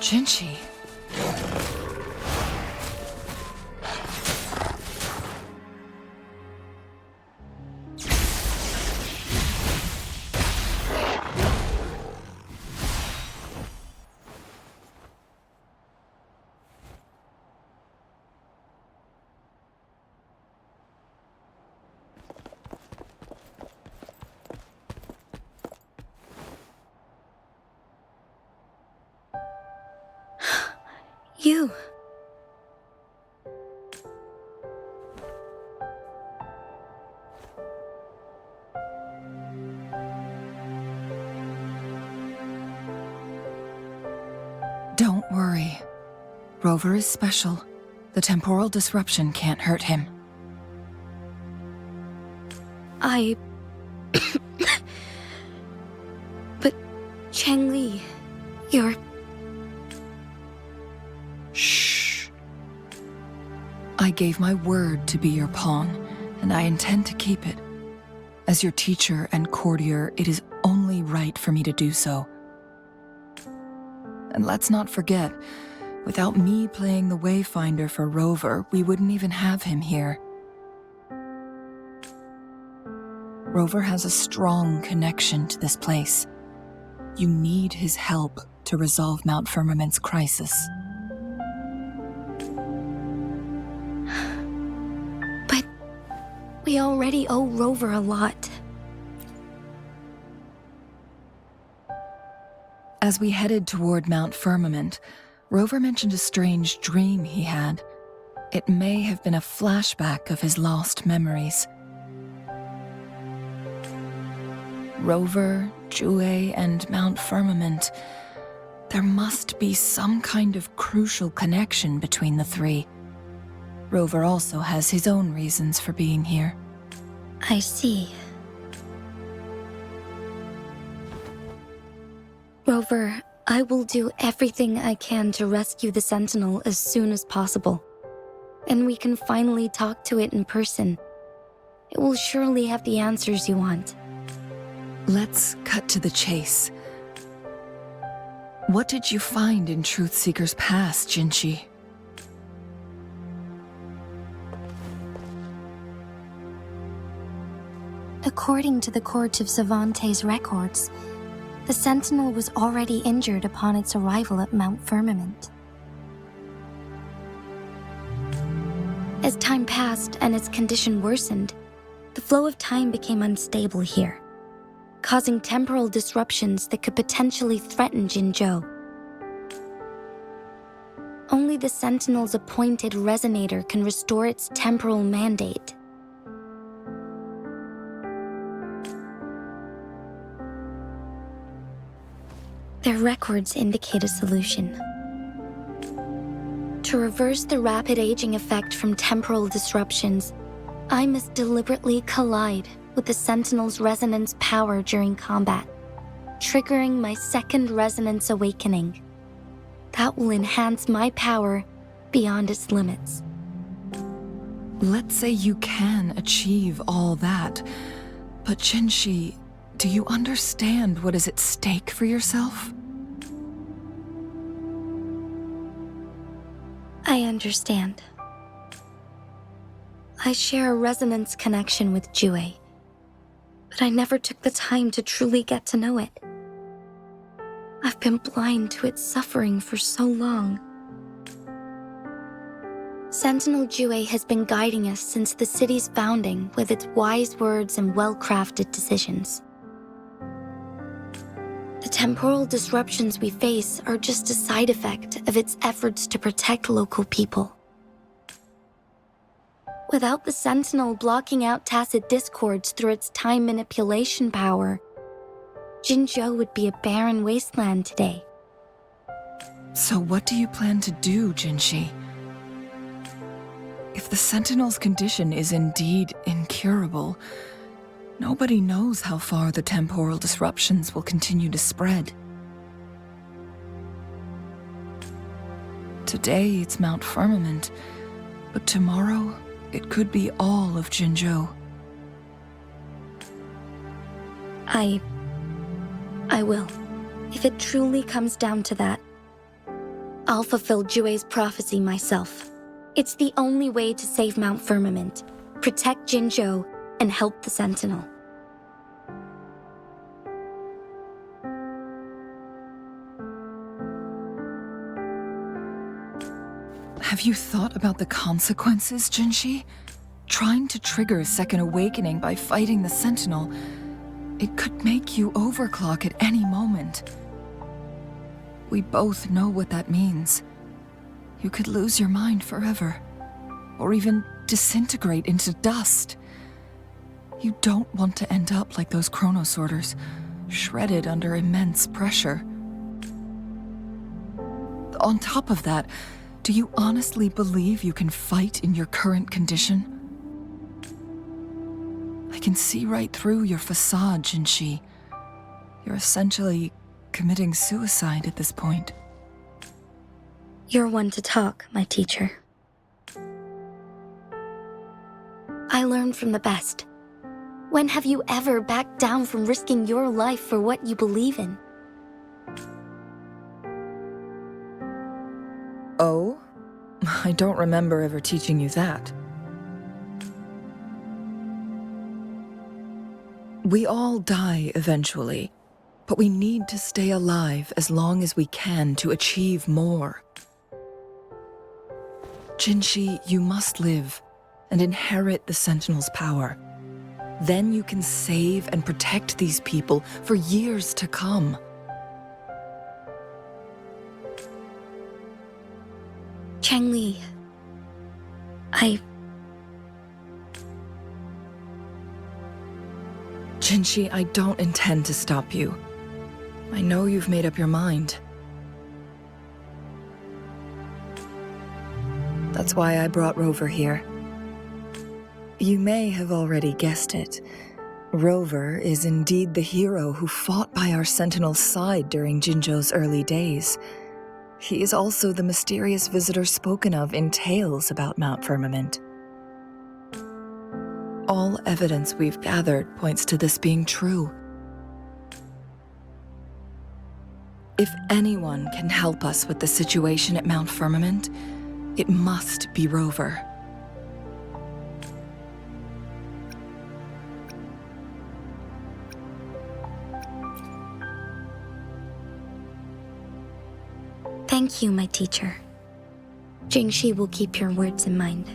Jinchi. You. Don't worry. Rover is special. The temporal disruption can't hurt him. But Changli, you're... Shh. I gave my word to be your pawn, and I intend to keep it. As your teacher and courtier, it is only right for me to do so. And let's not forget, without me playing the Wayfinder for Rover, we wouldn't even have him here. Rover has a strong connection to this place. You need his help to resolve Mount Firmament's crisis. But we already owe Rover a lot. As we headed toward Mount Firmament, Rover mentioned a strange dream he had. It may have been a flashback of his lost memories. Rover, Jue, and Mount Firmament. There must be some kind of crucial connection between the three. Rover also has his own reasons for being here. I see. Rover, I will do everything I can to rescue the Sentinel as soon as possible. And we can finally talk to it in person. It will surely have the answers you want. Let's cut to the chase. What did you find in Truthseeker's past, Jinchi? According to the Court of Savante's records, the Sentinel was already injured upon its arrival at Mount Firmament. As time passed and its condition worsened, the flow of time became unstable here, causing temporal disruptions that could potentially threaten Jinzhou. Only the Sentinel's appointed Resonator can restore its temporal mandate. Their records indicate a solution. To reverse the rapid aging effect from temporal disruptions, I must deliberately collide with the Sentinel's resonance power during combat, triggering my second resonance awakening. That will enhance my power beyond its limits. Let's say you can achieve all that, but Jinchi, do you understand what is at stake for yourself? I understand. I share a resonance connection with Jue, but I never took the time to truly get to know it. I've been blind to its suffering for so long. Sentinel Jue has been guiding us since the city's founding with its wise words and well-crafted decisions. The temporal disruptions we face are just a side effect of its efforts to protect local people. Without the Sentinel blocking out tacit discords through its time manipulation power, Jinzhou would be a barren wasteland today. So what do you plan to do, Jinchi? If the Sentinel's condition is indeed incurable, nobody knows how far the temporal disruptions will continue to spread. Today it's Mount Firmament, but tomorrow it could be all of Jinzhou. I will. If it truly comes down to that. I'll fulfill Jue's prophecy myself. It's the only way to save Mount Firmament, protect Jinzhou, and help the Sentinel. Have you thought about the consequences, Jinshi? Trying to trigger a second awakening by fighting the Sentinel, it could make you overclock at any moment. We both know what that means. You could lose your mind forever, or even disintegrate into dust. You don't want to end up like those chronosorters, shredded under immense pressure. On top of that, do you honestly believe you can fight in your current condition? I can see right through your facade, Jinshi. You're essentially committing suicide at this point. You're one to talk, my teacher. I learned from the best. When have you ever backed down from risking your life for what you believe in? Oh? I don't remember ever teaching you that. We all die eventually, but we need to stay alive as long as we can to achieve more. Jinshi, you must live and inherit the Sentinel's power. Then you can save and protect these people for years to come. Changli, Jinshi, I don't intend to stop you. I know you've made up your mind. That's why I brought Rover here. You may have already guessed it. Rover is indeed the hero who fought by our Sentinel's side during Jinzhou's early days. He is also the mysterious visitor spoken of in tales about Mount Firmament. All evidence we've gathered points to this being true. If anyone can help us with the situation at Mount Firmament, it must be Rover. Thank you, my teacher. Jingxi will keep your words in mind.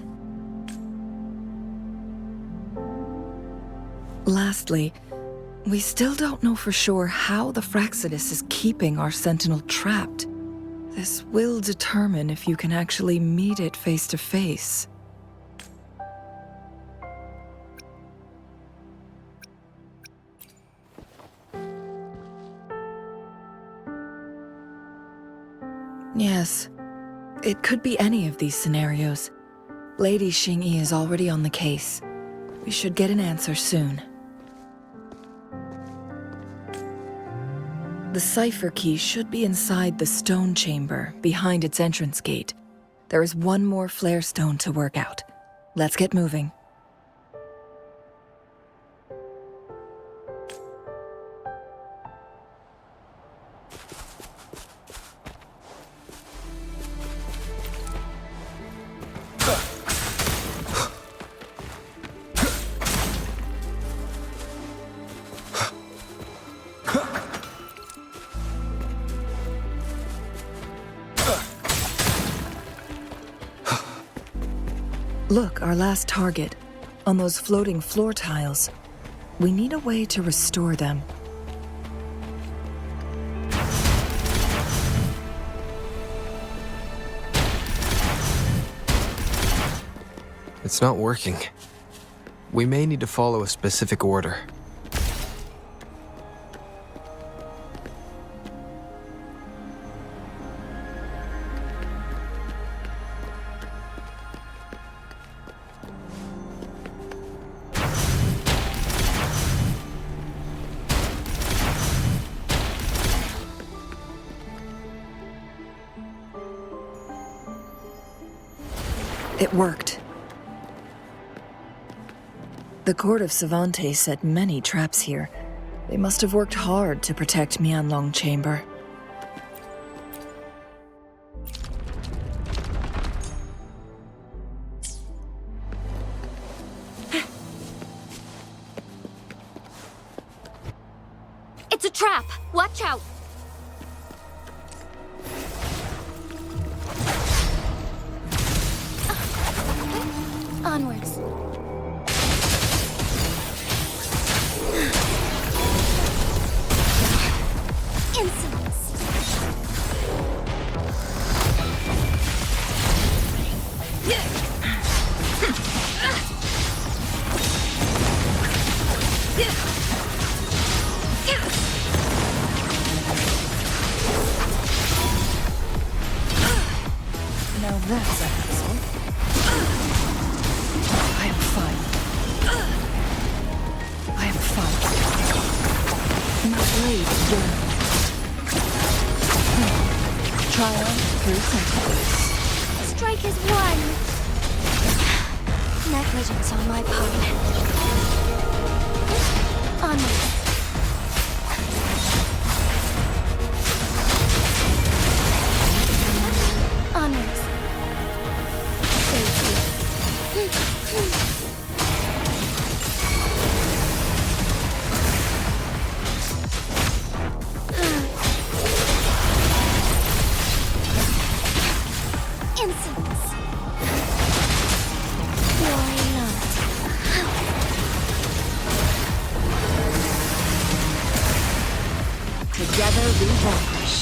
Lastly, we still don't know for sure how the Fraxidus is keeping our Sentinel trapped. This will determine if you can actually meet it face to face. Yes, it could be any of these scenarios. Lady Xingyi is already on the case. We should get an answer soon. The cipher key should be inside the stone chamber, behind its entrance gate. There is one more flare stone to work out. Let's get moving. Look, our last target, on those floating floor tiles. We need a way to restore them. It's not working. We may need to follow a specific order. It worked. The Court of Savante set many traps here. They must have worked hard to protect Mianlong Chamber. a trap! Watch out! Onwards. Insolence. Now that's a hassle. I am fine. I am fine. My blade yearns. Triumph through sacrifice. Strike is won. Negligence on my part. Onwards. Onwards. Safety. Insolence. Why not? Together we vanquish.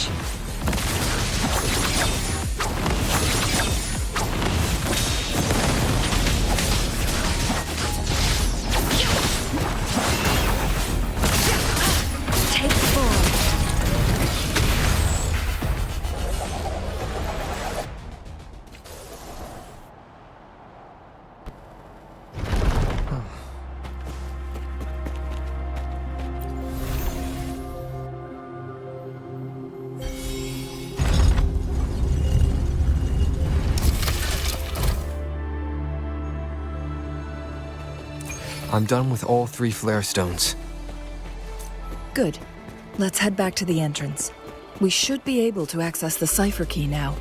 Take form. I'm done with all 3 flare stones. Good. Let's head back to the entrance. We should be able to access the cipher key now.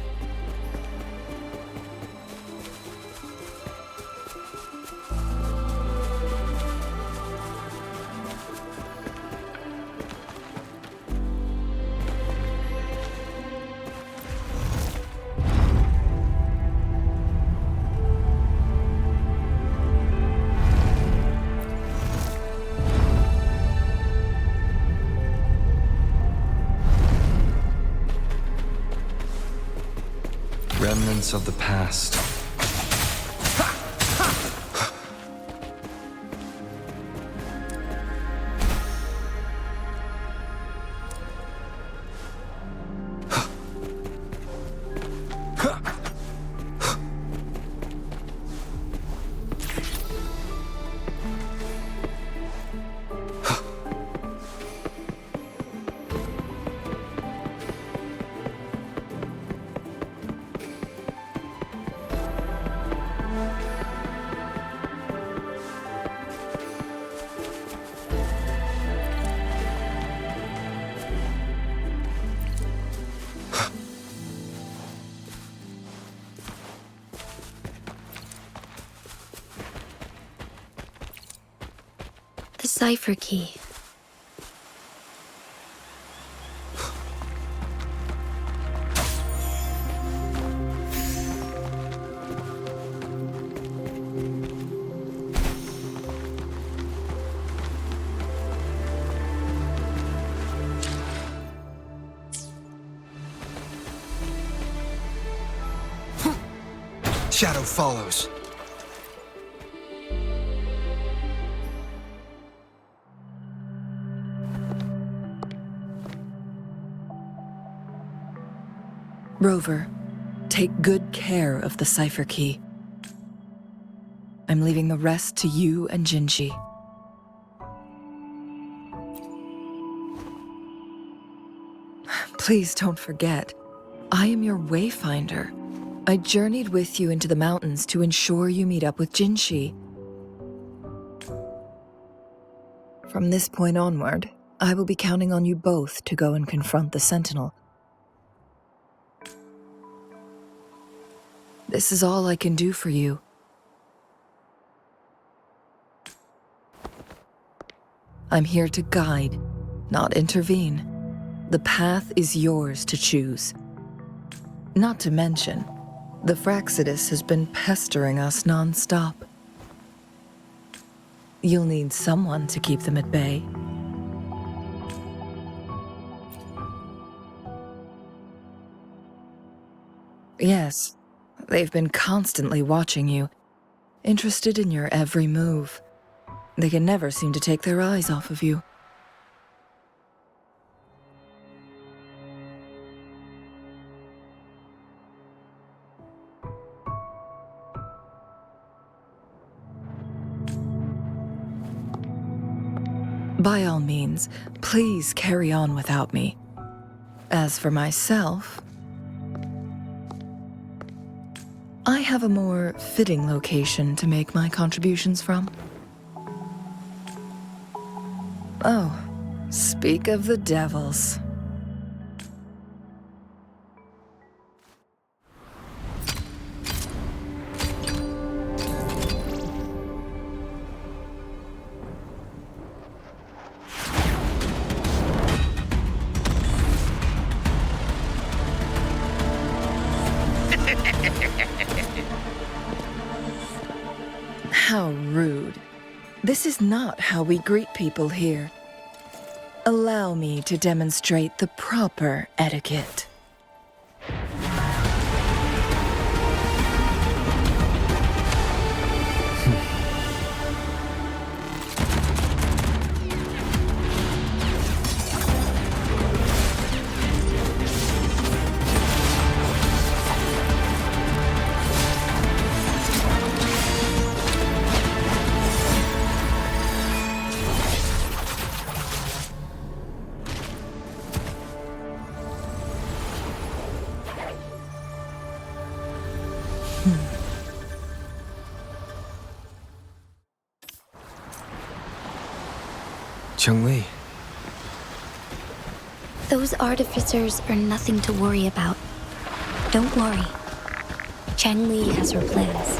Remnants of the past. The cipher key. Shadow follows. Rover, take good care of the cipher key. I'm leaving the rest to you and Jinji. Please don't forget, I am your wayfinder. I journeyed with you into the mountains to ensure you meet up with Jinshi. From this point onward, I will be counting on you both to go and confront the Sentinel. This is all I can do for you. I'm here to guide, not intervene. The path is yours to choose. Not to mention, the Fraxidus has been pestering us non-stop. You'll need someone to keep them at bay. Yes, they've been constantly watching you, interested in your every move. They can never seem to take their eyes off of you. By all means, please carry on without me. As for myself, I have a more fitting location to make my contributions from. Oh, speak of the devils. How rude. This is not how we greet people here. Allow me to demonstrate the proper etiquette. Chun-Li. Those artificers are nothing to worry about. Don't worry. Chang-Li has her plans.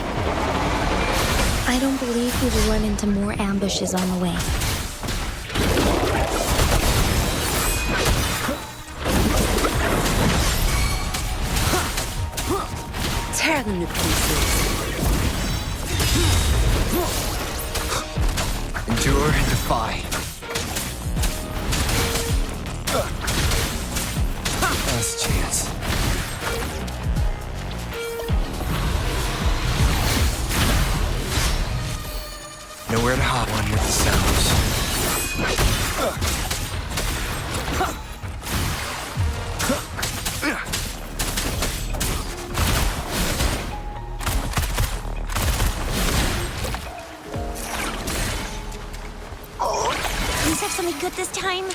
I don't believe we will run into more ambushes on the way. Tear them to pieces. Endure and defy. Last chance. Nowhere to hop one with the sounds. Please have something good this time.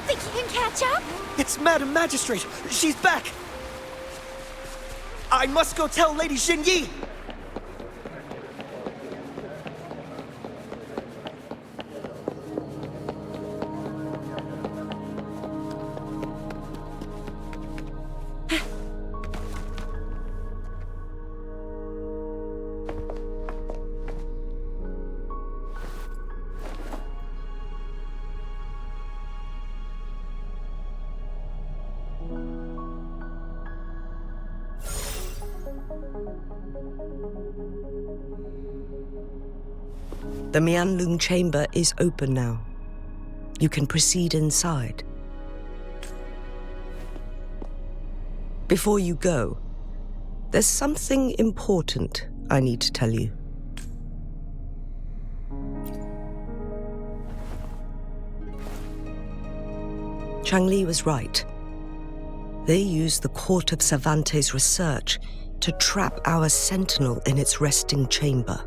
Think you can catch up? It's Madam Magistrate! She's back! I must go tell Lady Xinyi! The Mianlung chamber is open now. You can proceed inside. Before you go, there's something important I need to tell you. Chang-Li was right. They used the Court of Cervantes' research to trap our sentinel in its resting chamber.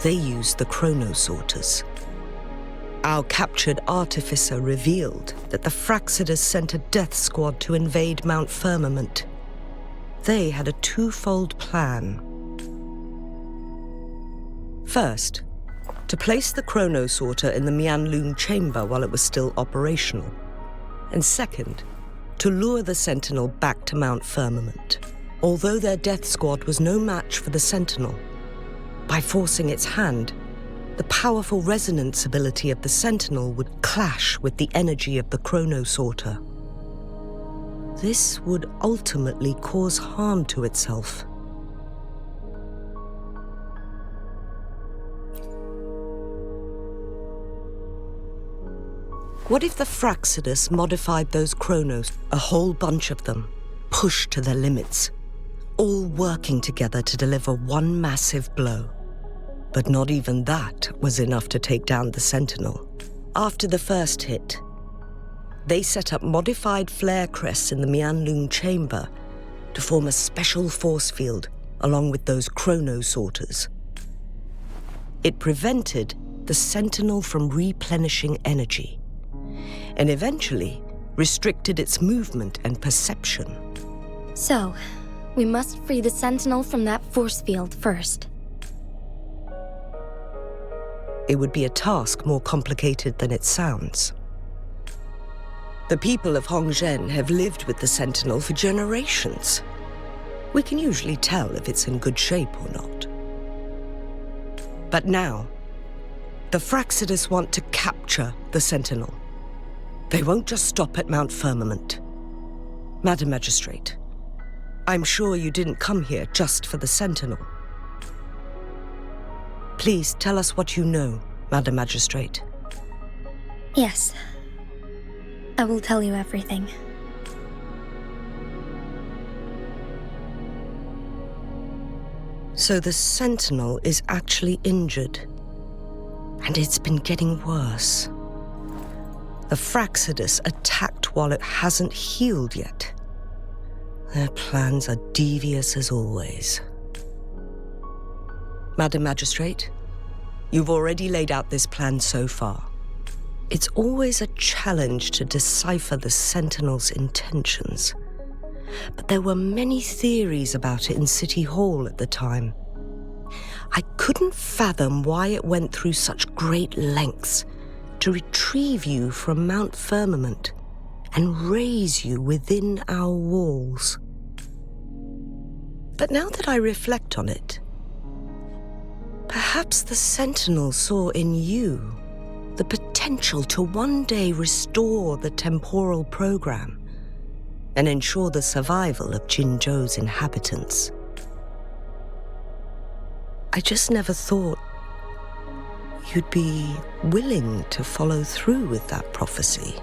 They used the chronosorters. Our captured artificer revealed that the Fractsiders sent a death squad to invade Mount Firmament. They had a twofold plan. First, to place the chronosorter in the Mianlun chamber while it was still operational. And second, to lure the Sentinel back to Mount Firmament. Although their death squad was no match for the Sentinel, by forcing its hand, the powerful resonance ability of the Sentinel would clash with the energy of the chronosorter. This would ultimately cause harm to itself. What if the Fractsiders modified those chronos, a whole bunch of them, pushed to their limits, all working together to deliver one massive blow? But not even that was enough to take down the Sentinel. After the first hit, they set up modified flare crests in the Mianlun chamber to form a special force field along with those chronosorters. It prevented the Sentinel from replenishing energy, and eventually restricted its movement and perception. So, we must free the Sentinel from that force field first. It would be a task more complicated than it sounds. The people of Hongzhen have lived with the Sentinel for generations. We can usually tell if it's in good shape or not. But now, the Fractsiders want to capture the Sentinel. They won't just stop at Mount Firmament. Madam Magistrate, I'm sure you didn't come here just for the Sentinel. Please tell us what you know, Madam Magistrate. Yes. I will tell you everything. So the Sentinel is actually injured. And it's been getting worse. The Fractsiders attacked while it hasn't healed yet. Their plans are devious as always. Madam Magistrate, you've already laid out this plan so far. It's always a challenge to decipher the Sentinel's intentions. But there were many theories about it in City Hall at the time. I couldn't fathom why it went through such great lengths to retrieve you from Mount Firmament and raise you within our walls. But now that I reflect on it, perhaps the Sentinel saw in you the potential to one day restore the temporal program and ensure the survival of Jinzhou's inhabitants. I just never thought you'd be willing to follow through with that prophecy.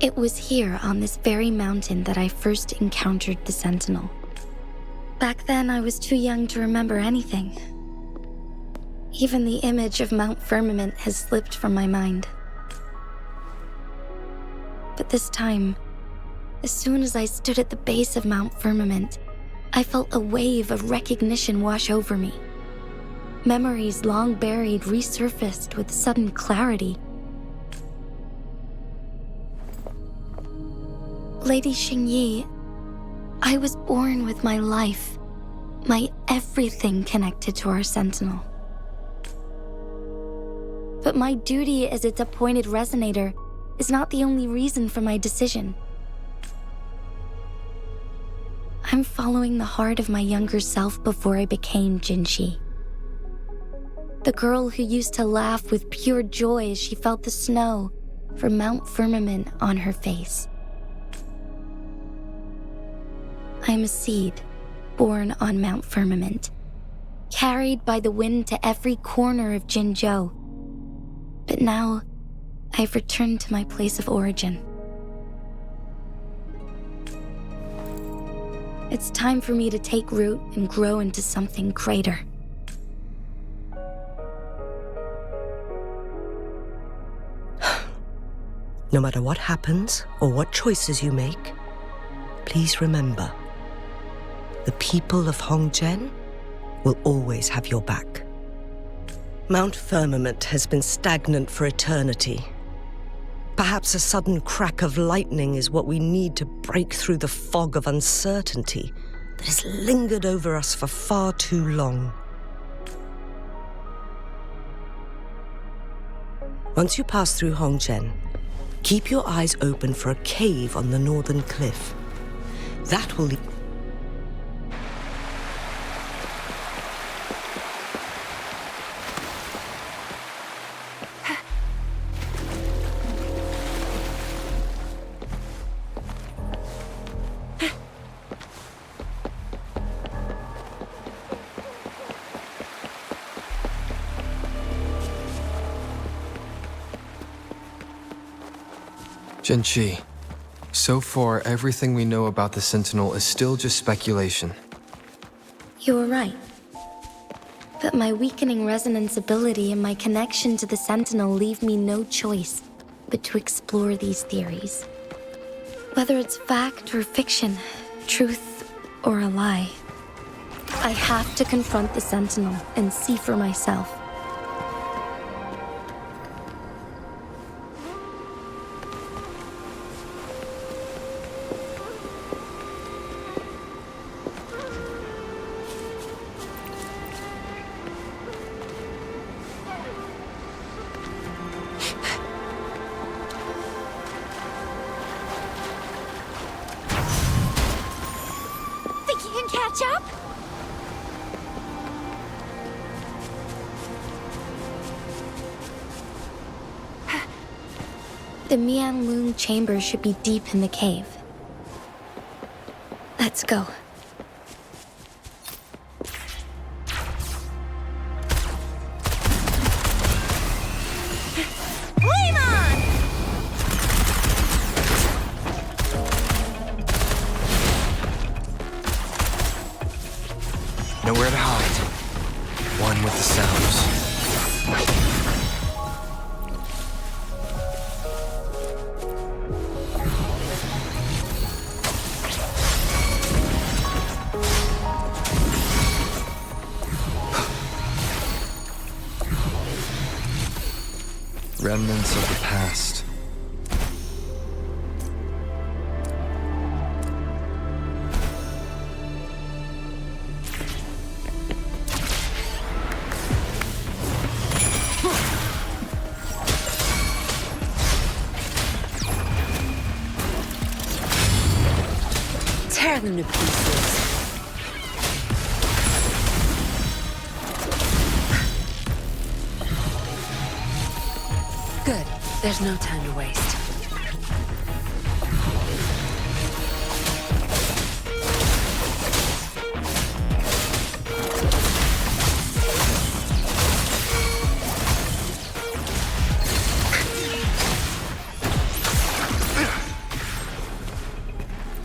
It was here on this very mountain that I first encountered the Sentinel. Back then, I was too young to remember anything. Even the image of Mount Firmament has slipped from my mind. But this time, as soon as I stood at the base of Mount Firmament, I felt a wave of recognition wash over me. Memories long buried resurfaced with sudden clarity. Lady Xingyi, I was born with my life, my everything connected to our Sentinel. But my duty as its appointed Resonator is not the only reason for my decision. I'm following the heart of my younger self before I became Jinxi. The girl who used to laugh with pure joy as she felt the snow from Mount Firmament on her face. I am a seed born on Mount Firmament, carried by the wind to every corner of Jinzhou. But now, I've returned to my place of origin. It's time for me to take root and grow into something greater. No matter what happens or what choices you make, please remember, the people of Hongzhen will always have your back. Mount Firmament has been stagnant for eternity. Perhaps a sudden crack of lightning is what we need to break through the fog of uncertainty that has lingered over us for far too long. Once you pass through Hongzhen, keep your eyes open for a cave on the northern cliff. That will lead... Zhenqi, so far everything we know about the Sentinel is still just speculation. You were right. But my weakening resonance ability and my connection to the Sentinel leave me no choice but to explore these theories. Whether it's fact or fiction, truth or a lie, I have to confront the Sentinel and see for myself. Catch up? The Mianlun chamber should be deep in the cave. Let's go. Nowhere to hide. One with the sounds. Remnants of the past. Tear them to pieces. Good. There's no time to waste.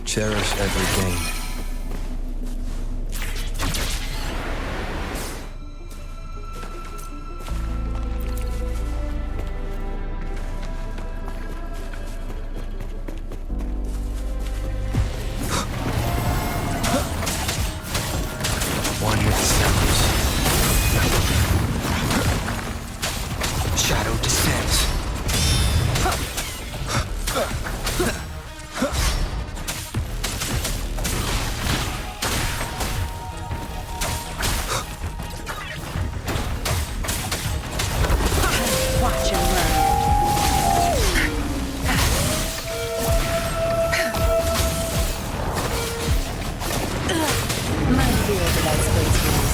Cherish every gain. One with the sounds. Shadow descends. Watch and learn. My field of expertise.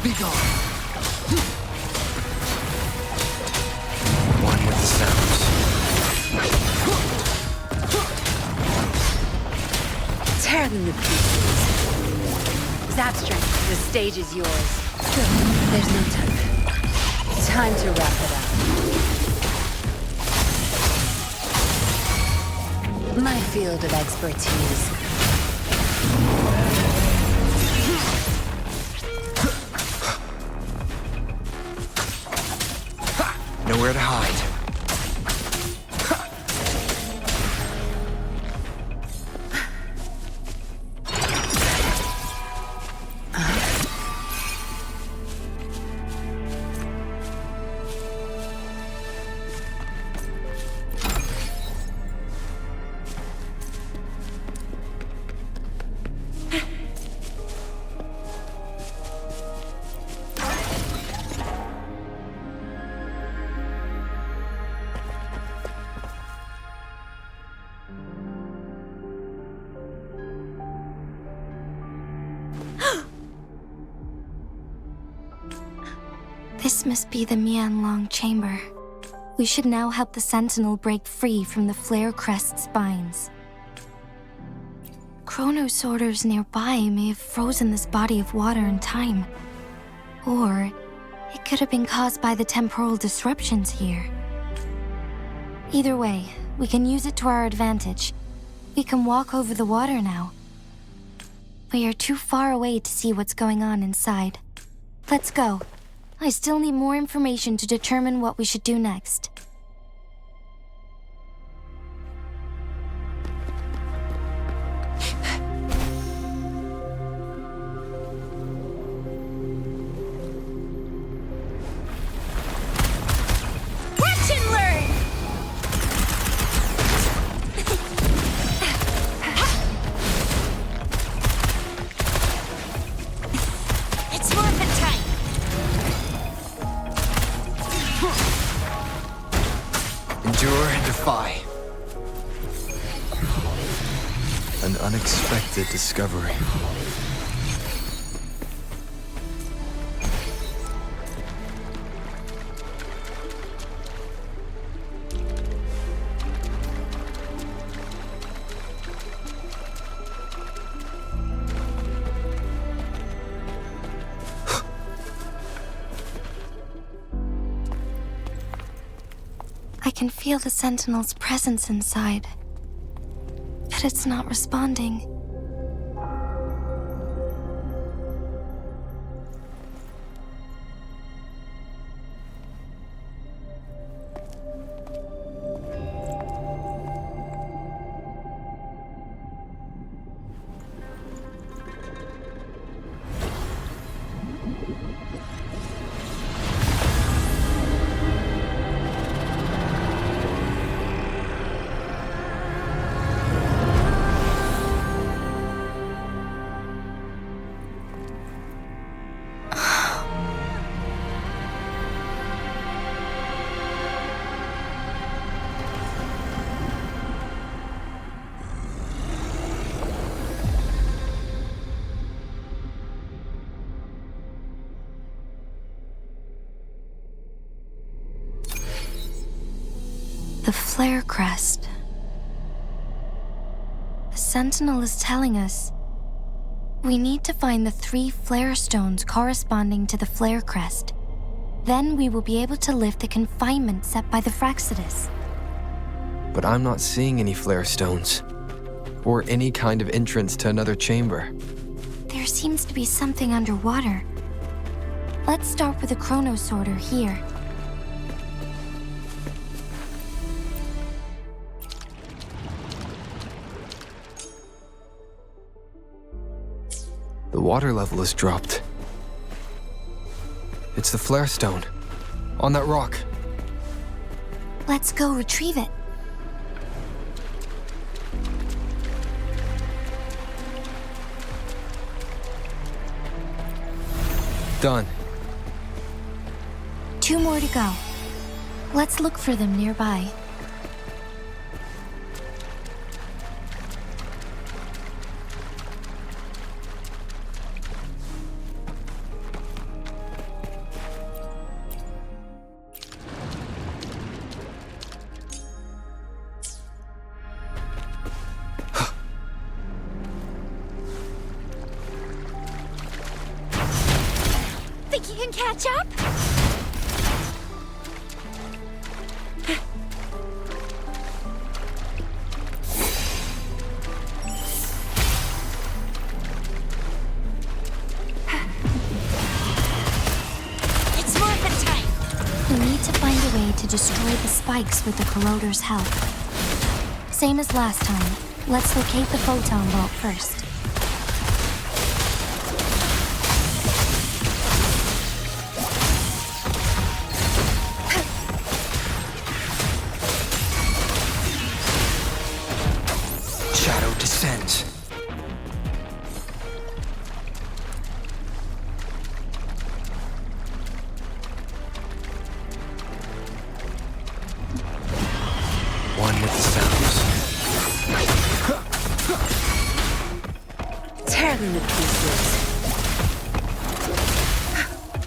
Be gone. One with the sounds. Tear them to pieces. Zapstrength, the stage is yours. Good. There's no time. Time to wrap it up. My field of expertise. This must be the Mianlong chamber. We should now help the Sentinel break free from the flare crest's binds. Chronosorters nearby may have frozen this body of water in time. Or it could have been caused by the temporal disruptions here. Either way, we can use it to our advantage. We can walk over the water now. We are too far away to see what's going on inside. Let's go. I still need more information to determine what we should do next. Watch and learn! It's Morphin time! Endure and defy. An unexpected discovery. I can feel the Sentinel's presence inside, but it's not responding. The flare crest. The Sentinel is telling us we need to find the 3 flare stones corresponding to the flare crest. Then we will be able to lift the confinement set by the Fraccidus. But I'm not seeing any flare stones. Or any kind of entrance to another chamber. There seems to be something underwater. Let's start with a chronosorter here. The water level has dropped. It's the flare stone. On that rock. Let's go retrieve it. Done. 2 more to go. Let's look for them nearby. Think you can catch up? It's Morphin time! We need to find a way to destroy the spikes with the corroder's help. Same as last time, let's locate the photon vault first. Shadow descends. One with the sounds. Tear them to pieces.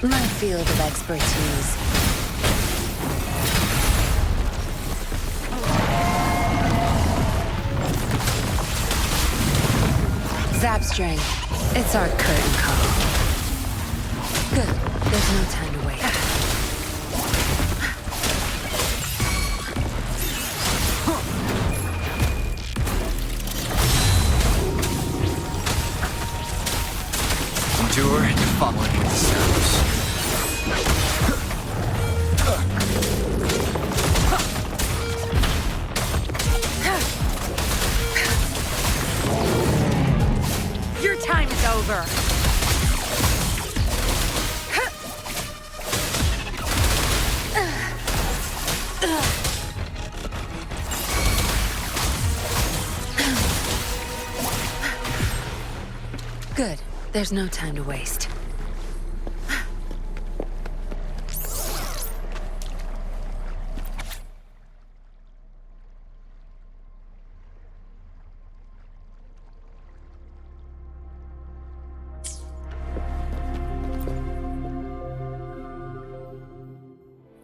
My field of expertise. Zap string. It's our curtain call. Good. There's no time to wait. Endure and follow with the sounds. Your time is over. Good. There's no time to waste.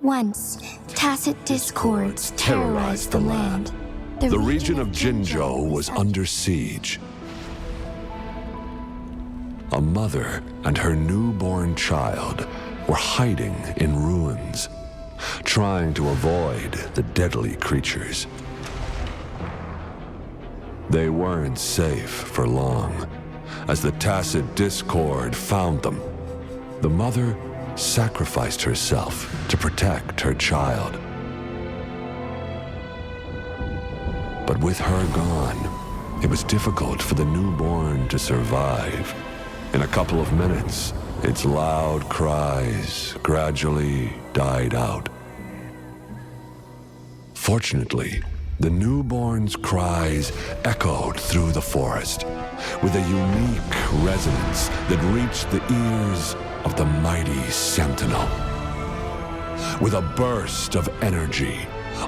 Once, tacit discords terrorized the land. The region of Jinzhou was under siege. A mother and her newborn child were hiding in ruins, trying to avoid the deadly creatures. They weren't safe for long, as the tacit discord found them. The mother sacrificed herself to protect her child. But with her gone, it was difficult for the newborn to survive. In a couple of minutes, its loud cries gradually died out. Fortunately, the newborn's cries echoed through the forest with a unique resonance that reached the ears of the mighty Sentinel. With a burst of energy,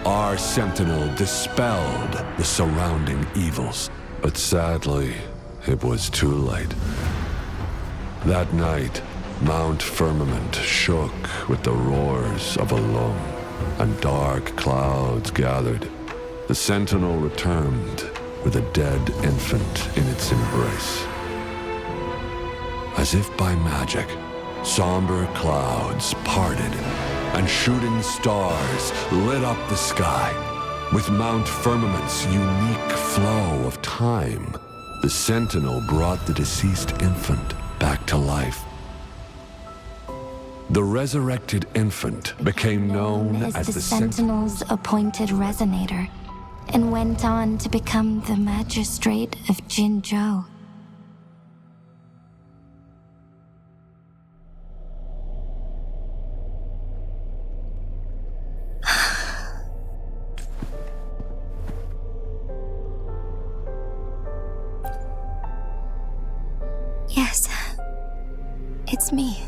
our Sentinel dispelled the surrounding evils. But sadly, it was too late. That night, Mount Firmament shook with the roars of a loom, and dark clouds gathered. The Sentinel returned with a dead infant in its embrace. As if by magic, somber clouds parted, and shooting stars lit up the sky. With Mount Firmament's unique flow of time, the Sentinel brought the deceased infant back to life. The resurrected infant became known as the Sentinel's appointed Resonator, and went on to become the Magistrate of Jinzhou. Yes, it's me.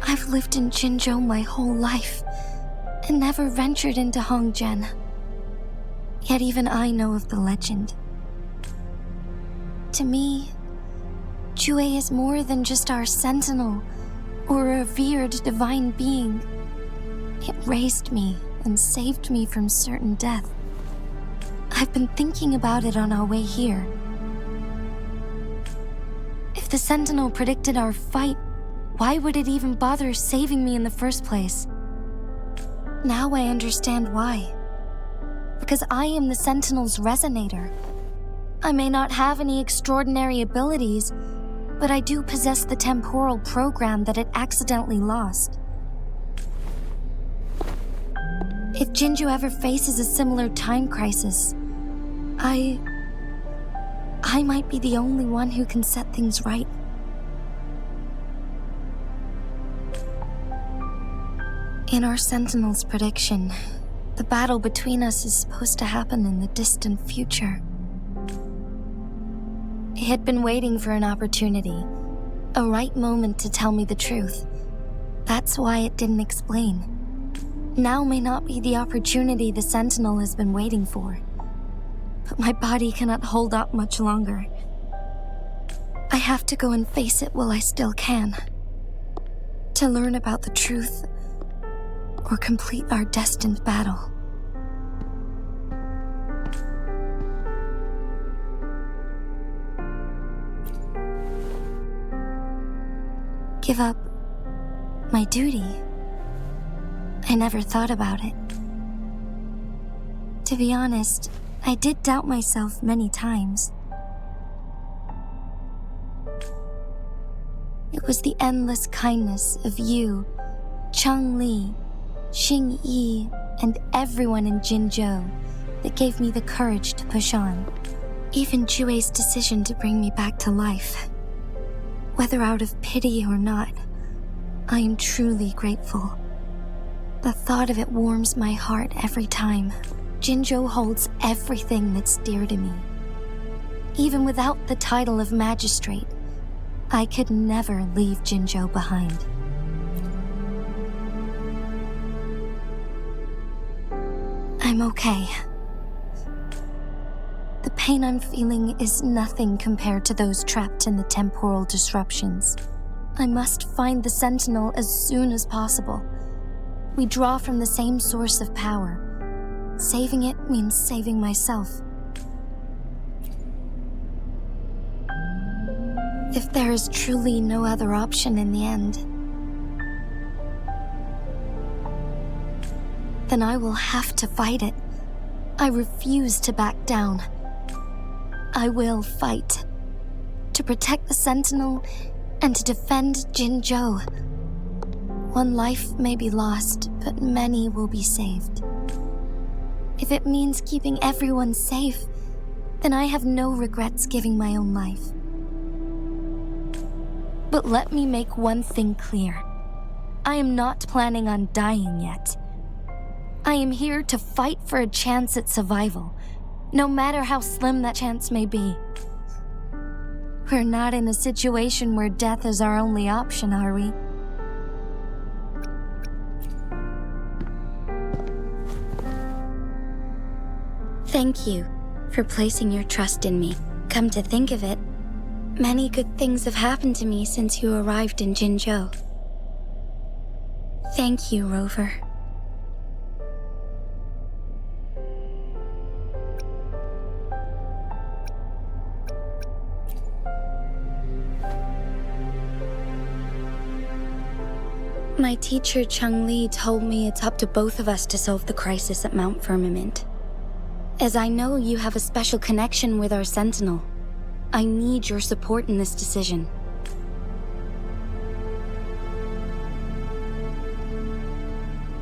I've lived in Jinzhou my whole life, and never ventured into Hongzhen. Yet even I know of the legend. To me, Jue is more than just our sentinel, or a revered divine being. It raised me and saved me from certain death. I've been thinking about it on our way here. If the Sentinel predicted our fight, why would it even bother saving me in the first place? Now I understand why. Because I am the Sentinel's Resonator. I may not have any extraordinary abilities, but I do possess the temporal program that it accidentally lost. If Jinzhou ever faces a similar time crisis, I might be the only one who can set things right. In our Sentinel's prediction, the battle between us is supposed to happen in the distant future. It had been waiting for an opportunity, a right moment to tell me the truth. That's why it didn't explain. Now may not be the opportunity the Sentinel has been waiting for. But my body cannot hold up much longer. I have to go and face it while I still can. to learn about the truth or complete our destined battle. Give up my duty? I never thought about it. To be honest, I did doubt myself many times. It was the endless kindness of you, Changli, Xingyi, and everyone in Jinzhou that gave me the courage to push on. Even Jue's decision to bring me back to life. Whether out of pity or not, I am truly grateful. The thought of it warms my heart every time. Jinzhou holds everything that's dear to me. Even without the title of magistrate, I could never leave Jinzhou behind. I'm okay. The pain I'm feeling is nothing compared to those trapped in the temporal disruptions. I must find the Sentinel as soon as possible. We draw from the same source of power. Saving it means saving myself. If there is truly no other option in the end, then I will have to fight it. I refuse to back down. I will fight. To protect the Sentinel and to defend Jinzhou. One life may be lost, but many will be saved. If it means keeping everyone safe, then I have no regrets giving my own life. But let me make one thing clear. I am not planning on dying yet. I am here to fight for a chance at survival, no matter how slim that chance may be. We're not in a situation where death is our only option, are we? Thank you for placing your trust in me. Come to think of it, many good things have happened to me since you arrived in Jinzhou. Thank you, Rover. My teacher Changli told me it's up to both of us to solve the crisis at Mount Firmament. As I know you have a special connection with our Sentinel, I need your support in this decision.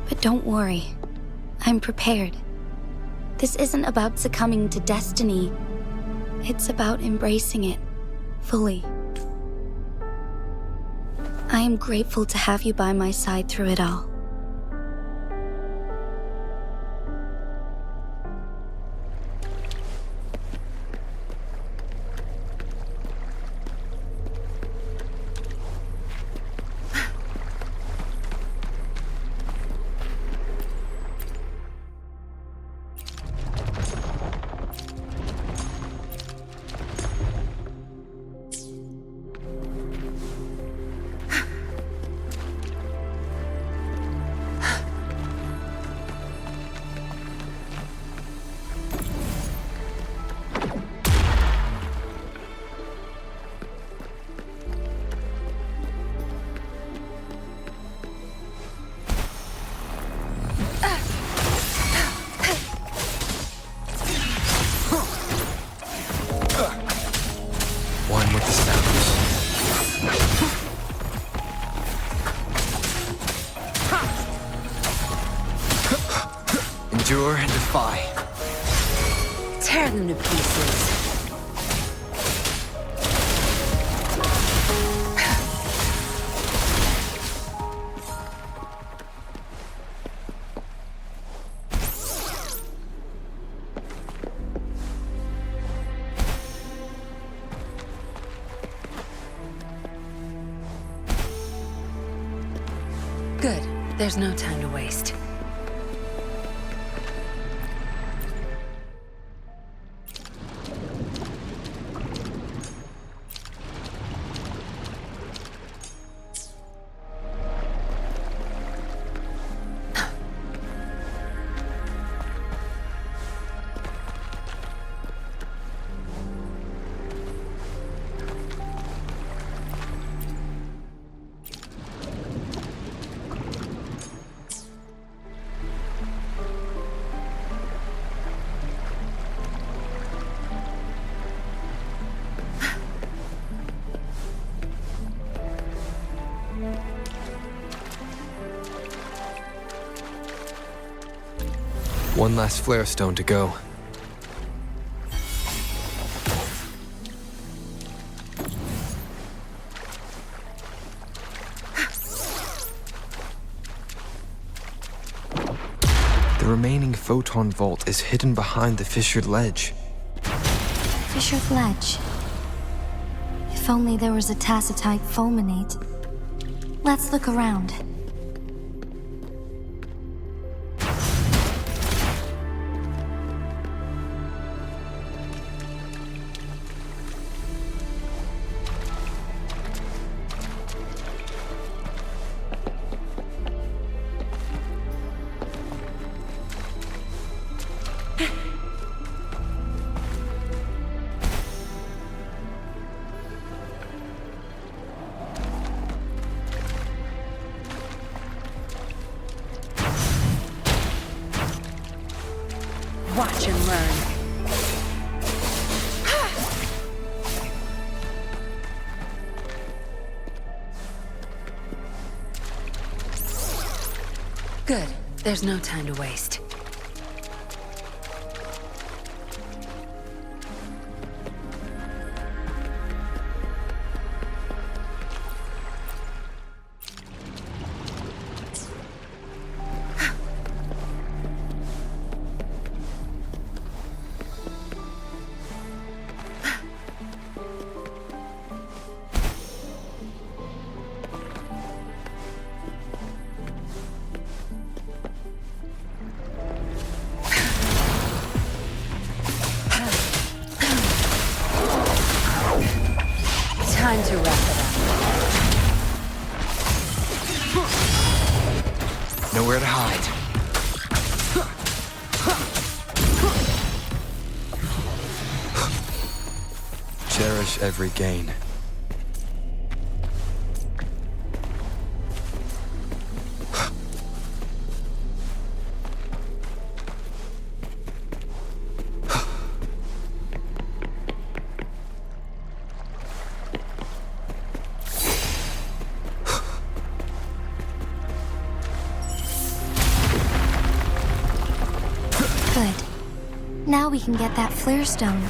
But don't worry, I'm prepared. This isn't about succumbing to destiny. It's about embracing it fully. I am grateful to have you by my side through it all. Endure and defy. Tear them to pieces. Good. There's no time to waste. One last flare stone to go. The remaining photon vault is hidden behind the fissured ledge. Fissured ledge. If only there was a tacitite fulminate. Let's look around. Watch and learn. Good. There's no time to waste. Time to wrap it up. Nowhere to hide. Cherish every gain. Good. Now we can get that flare stone.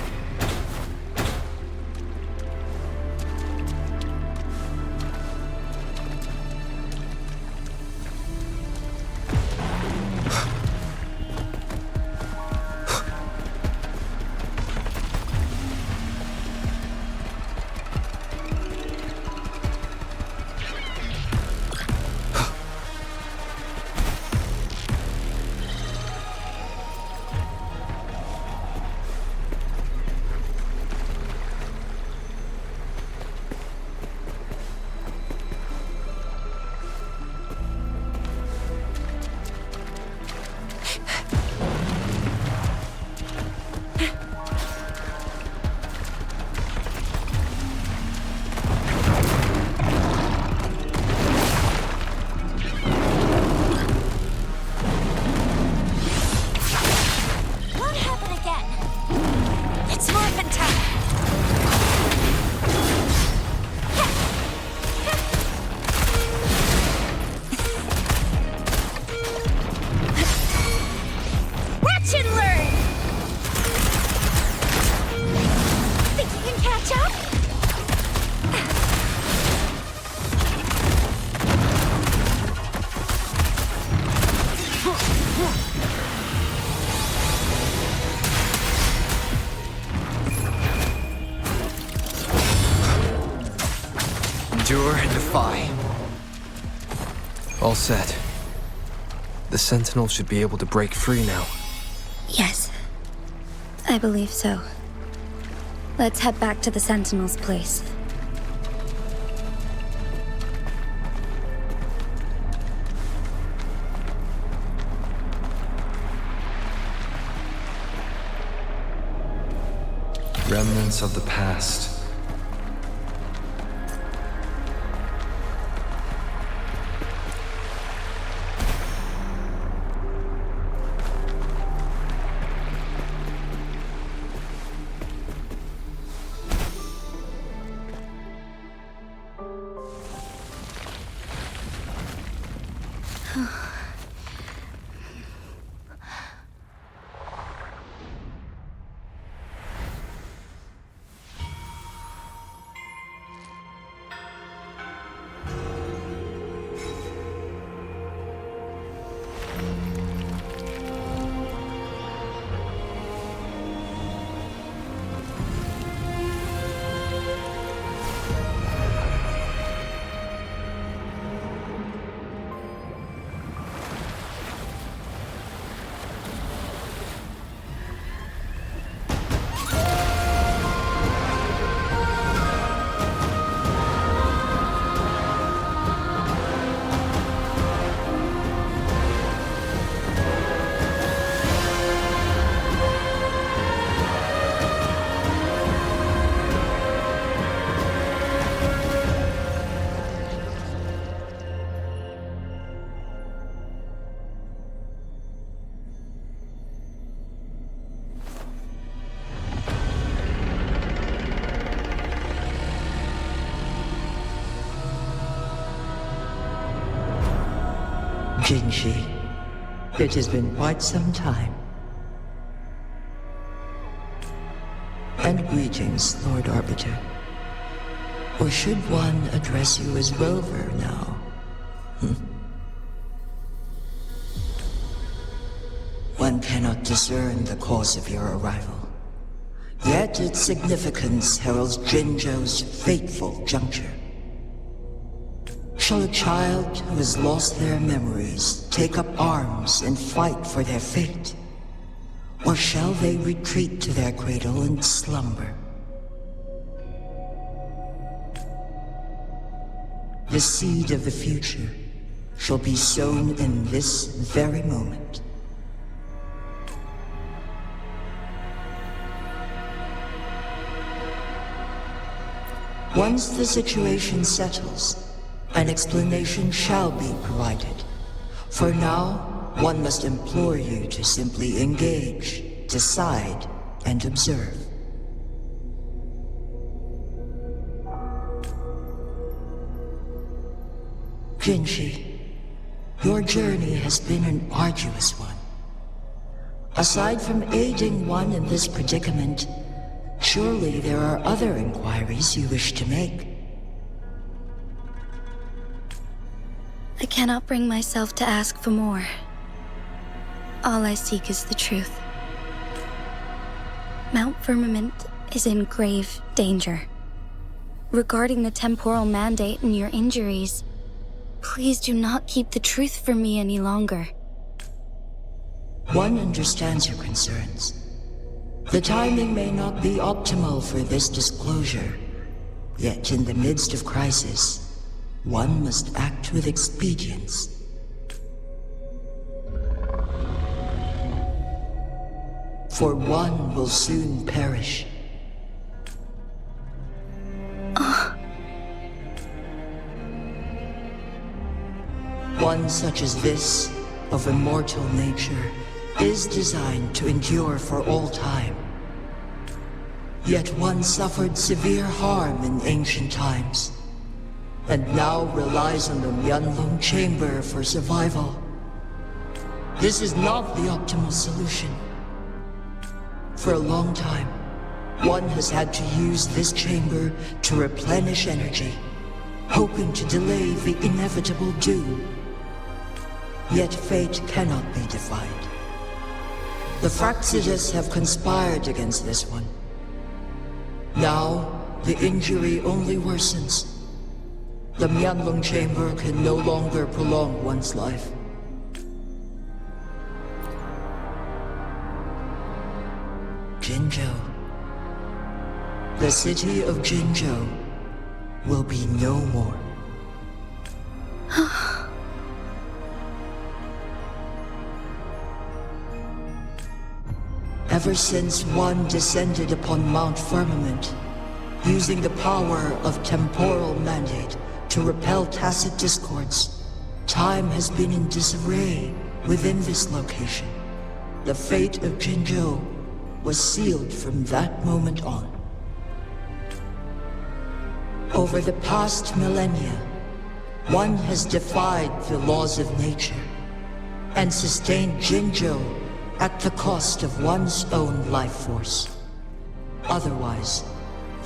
Endure and defy. All set. The Sentinel should be able to break free now. Yes. I believe so. Let's head back to the Sentinel's place. Remnants of the past. Jinshi, it has been quite some time. And greetings, Lord Arbiter. Or should one address you as Rover now? One cannot discern the cause of your arrival. Yet its significance heralds Jinzhou's fateful juncture. Shall a child who has lost their memories take up arms and fight for their fate? Or shall they retreat to their cradle and slumber? The seed of the future shall be sown in this very moment. Once the situation settles, an explanation shall be provided. For now, one must implore you to simply engage, decide, and observe. Jinshi, your journey has been an arduous one. Aside from aiding one in this predicament, surely there are other inquiries you wish to make. I cannot bring myself to ask for more. All I seek is the truth. Mount Firmament is in grave danger. Regarding the temporal mandate and your injuries, please do not keep the truth from me any longer. One understands your concerns. The timing may not be optimal for this disclosure, yet in the midst of crisis, one must act with expedience. For one will soon perish. One such as this, of immortal nature, is designed to endure for all time. Yet one suffered severe harm in ancient times, and now relies on the Mianlong Chamber for survival. This is not the optimal solution. For a long time, one has had to use this chamber to replenish energy, hoping to delay the inevitable doom. Yet fate cannot be defied. The Fraxidas have conspired against this one. Now, the injury only worsens. The Mianlong Chamber can no longer prolong one's life. Jinzhou. The city of Jinzhou will be no more. Ever since one descended upon Mount Firmament, using the power of temporal mandate to repel tacit discords, time has been in disarray within this location. The fate of Jinzhou was sealed from that moment on. Over the past millennia, one has defied the laws of nature and sustained Jinzhou at the cost of one's own life force. Otherwise,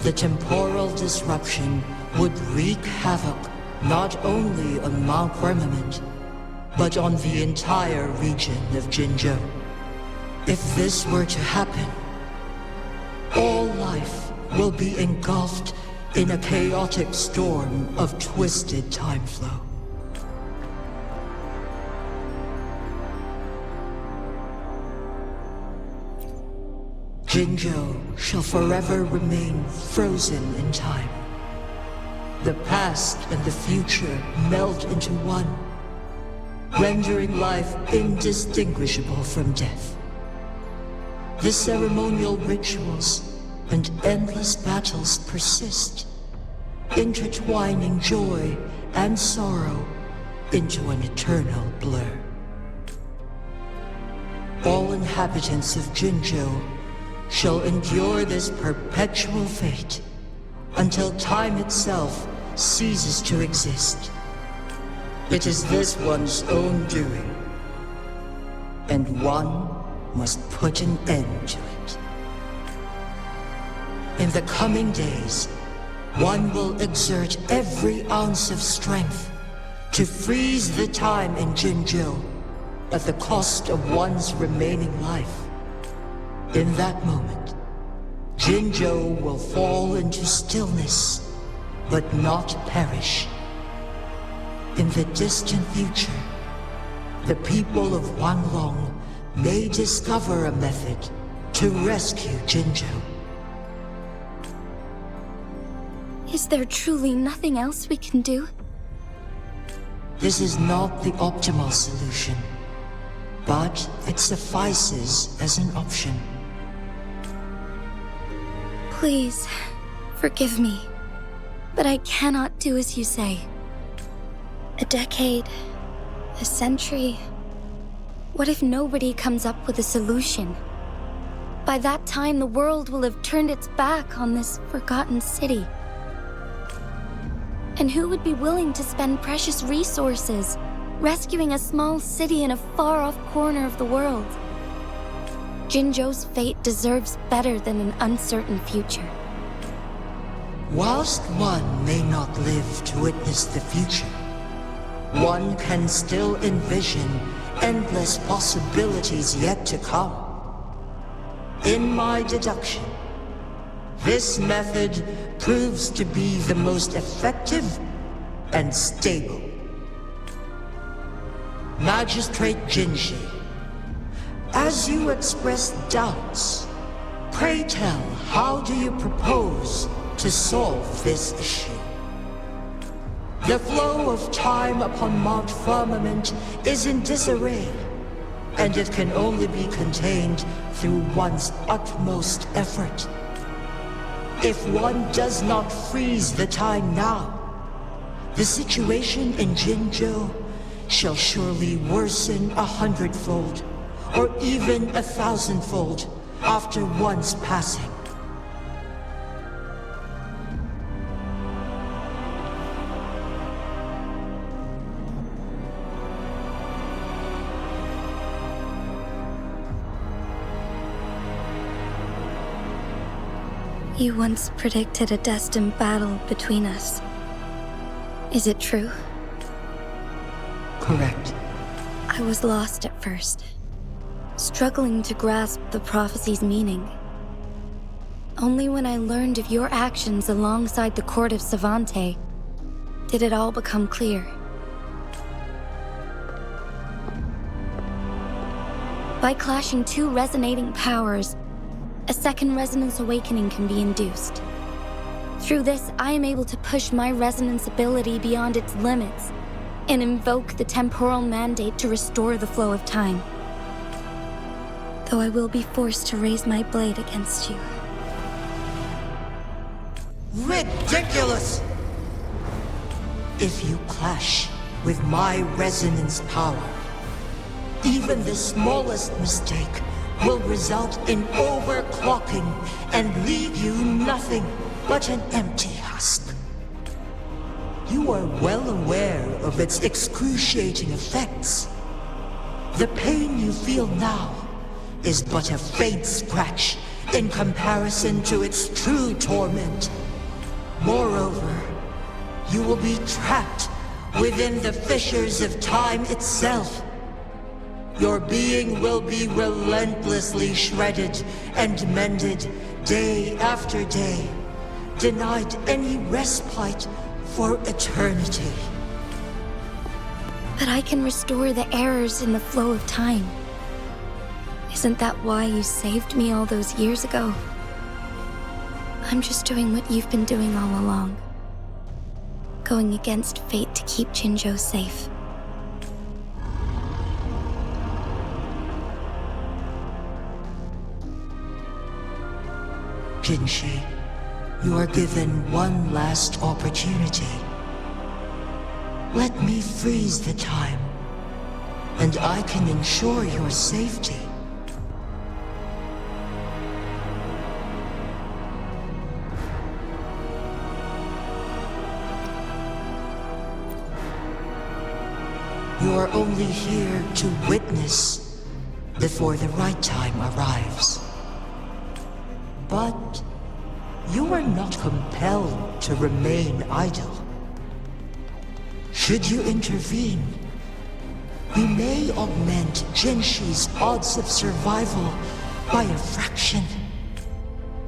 the temporal disruption would wreak havoc not only on Mount Firmament, but on the entire region of Jinzhou. If this were to happen, all life will be engulfed in a chaotic storm of twisted time flow. Jinzhou shall forever remain frozen in time. The past and the future meld into one, rendering life indistinguishable from death. The ceremonial rituals and endless battles persist, intertwining joy and sorrow into an eternal blur. All inhabitants of Jinzhou shall endure this perpetual fate until time itself ceases to exist. It is this one's own doing, and one must put an end to it. In the coming days, one will exert every ounce of strength to freeze the time in Jinzhou at the cost of one's remaining life. In that moment, Jinzhou will fall into stillness, but not perish. In the distant future, the people of Wanglong may discover a method to rescue Jinzhou. Is there truly nothing else we can do? This is not the optimal solution, but it suffices as an option. Please, forgive me, but I cannot do as you say. A decade, a century. What if nobody comes up with a solution? By that time, the world will have turned its back on this forgotten city. And who would be willing to spend precious resources rescuing a small city in a far-off corner of the world? Jinzhou's fate deserves better than an uncertain future. Whilst one may not live to witness the future, one can still envision endless possibilities yet to come. In my deduction, this method proves to be the most effective and stable. Magistrate Jinshi, as you express doubts, pray tell, how do you propose to solve this issue? The flow of time upon Mount Firmament is in disarray, and it can only be contained through one's utmost effort. If one does not freeze the time now, the situation in Jinzhou shall surely worsen 100-fold, or even 1,000-fold after one's passing. You once predicted a destined battle between us. Is it true? Correct. I was lost at first, struggling to grasp the prophecy's meaning. Only when I learned of your actions alongside the court of Savante did it all become clear. By clashing two resonating powers, a second resonance awakening can be induced. Through this, I am able to push my resonance ability beyond its limits and invoke the temporal mandate to restore the flow of time. Though I will be forced to raise my blade against you. Ridiculous! If you clash with my resonance power, even the smallest mistake will result in overclocking and leave you nothing but an empty husk. You are well aware of its excruciating effects. The pain you feel now is but a faint scratch in comparison to its true torment. Moreover, you will be trapped within the fissures of time itself. Your being will be relentlessly shredded and mended day after day, denied any respite for eternity. But I can restore the errors in the flow of time. Isn't that why you saved me all those years ago? I'm just doing what you've been doing all along. Going against fate to keep Jinzhou safe. Jinshi, you are given one last opportunity. Let me freeze the time, and I can ensure your safety. You are only here to witness before the right time arrives. But you are not compelled to remain idle. Should you intervene, we may augment Jinshi's odds of survival by a fraction.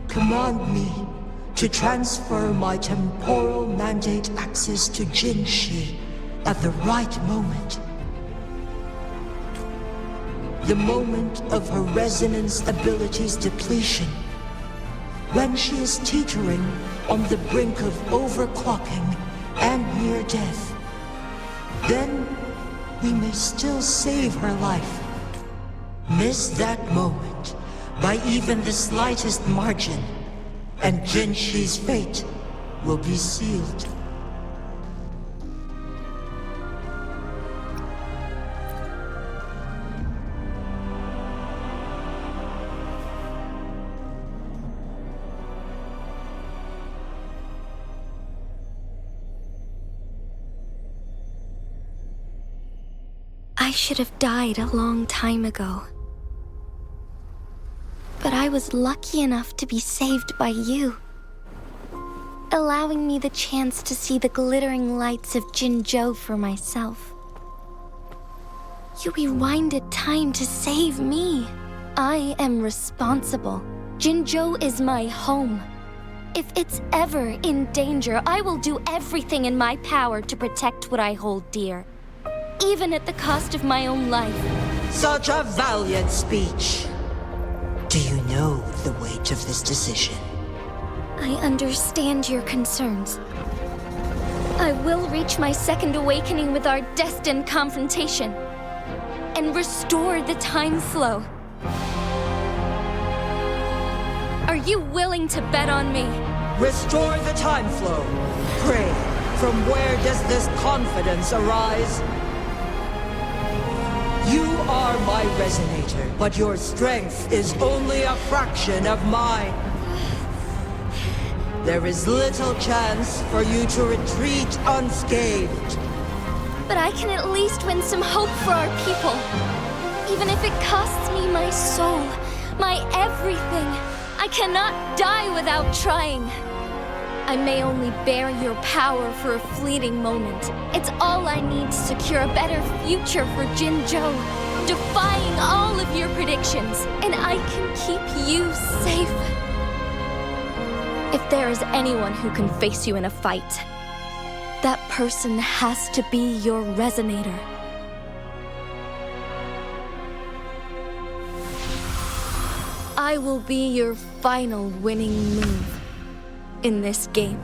Command me to transfer my temporal mandate access to Jinshi at the right moment. The moment of her resonance ability's depletion, when she is teetering on the brink of overclocking and near death. Then we may still save her life. Miss that moment by even the slightest margin, and Jinshi's fate will be sealed. I should have died a long time ago. But I was lucky enough to be saved by you, allowing me the chance to see the glittering lights of Jinzhou for myself. You rewinded time to save me. I am responsible. Jinzhou is my home. If it's ever in danger, I will do everything in my power to protect what I hold dear, even at the cost of my own life. Such a valiant speech. Do you know the weight of this decision? I understand your concerns. I will reach my second awakening with our destined confrontation and restore the time flow. Are you willing to bet on me? Restore the time flow. Pray, from where does this confidence arise? You are my resonator, but your strength is only a fraction of mine. There is little chance for you to retreat unscathed. But I can at least win some hope for our people. Even if it costs me my soul, my everything, I cannot die without trying. I may only bear your power for a fleeting moment. It's all I need to secure a better future for Jinzhou, defying all of your predictions, and I can keep you safe. If there is anyone who can face you in a fight, that person has to be your resonator. I will be your final winning move in this game.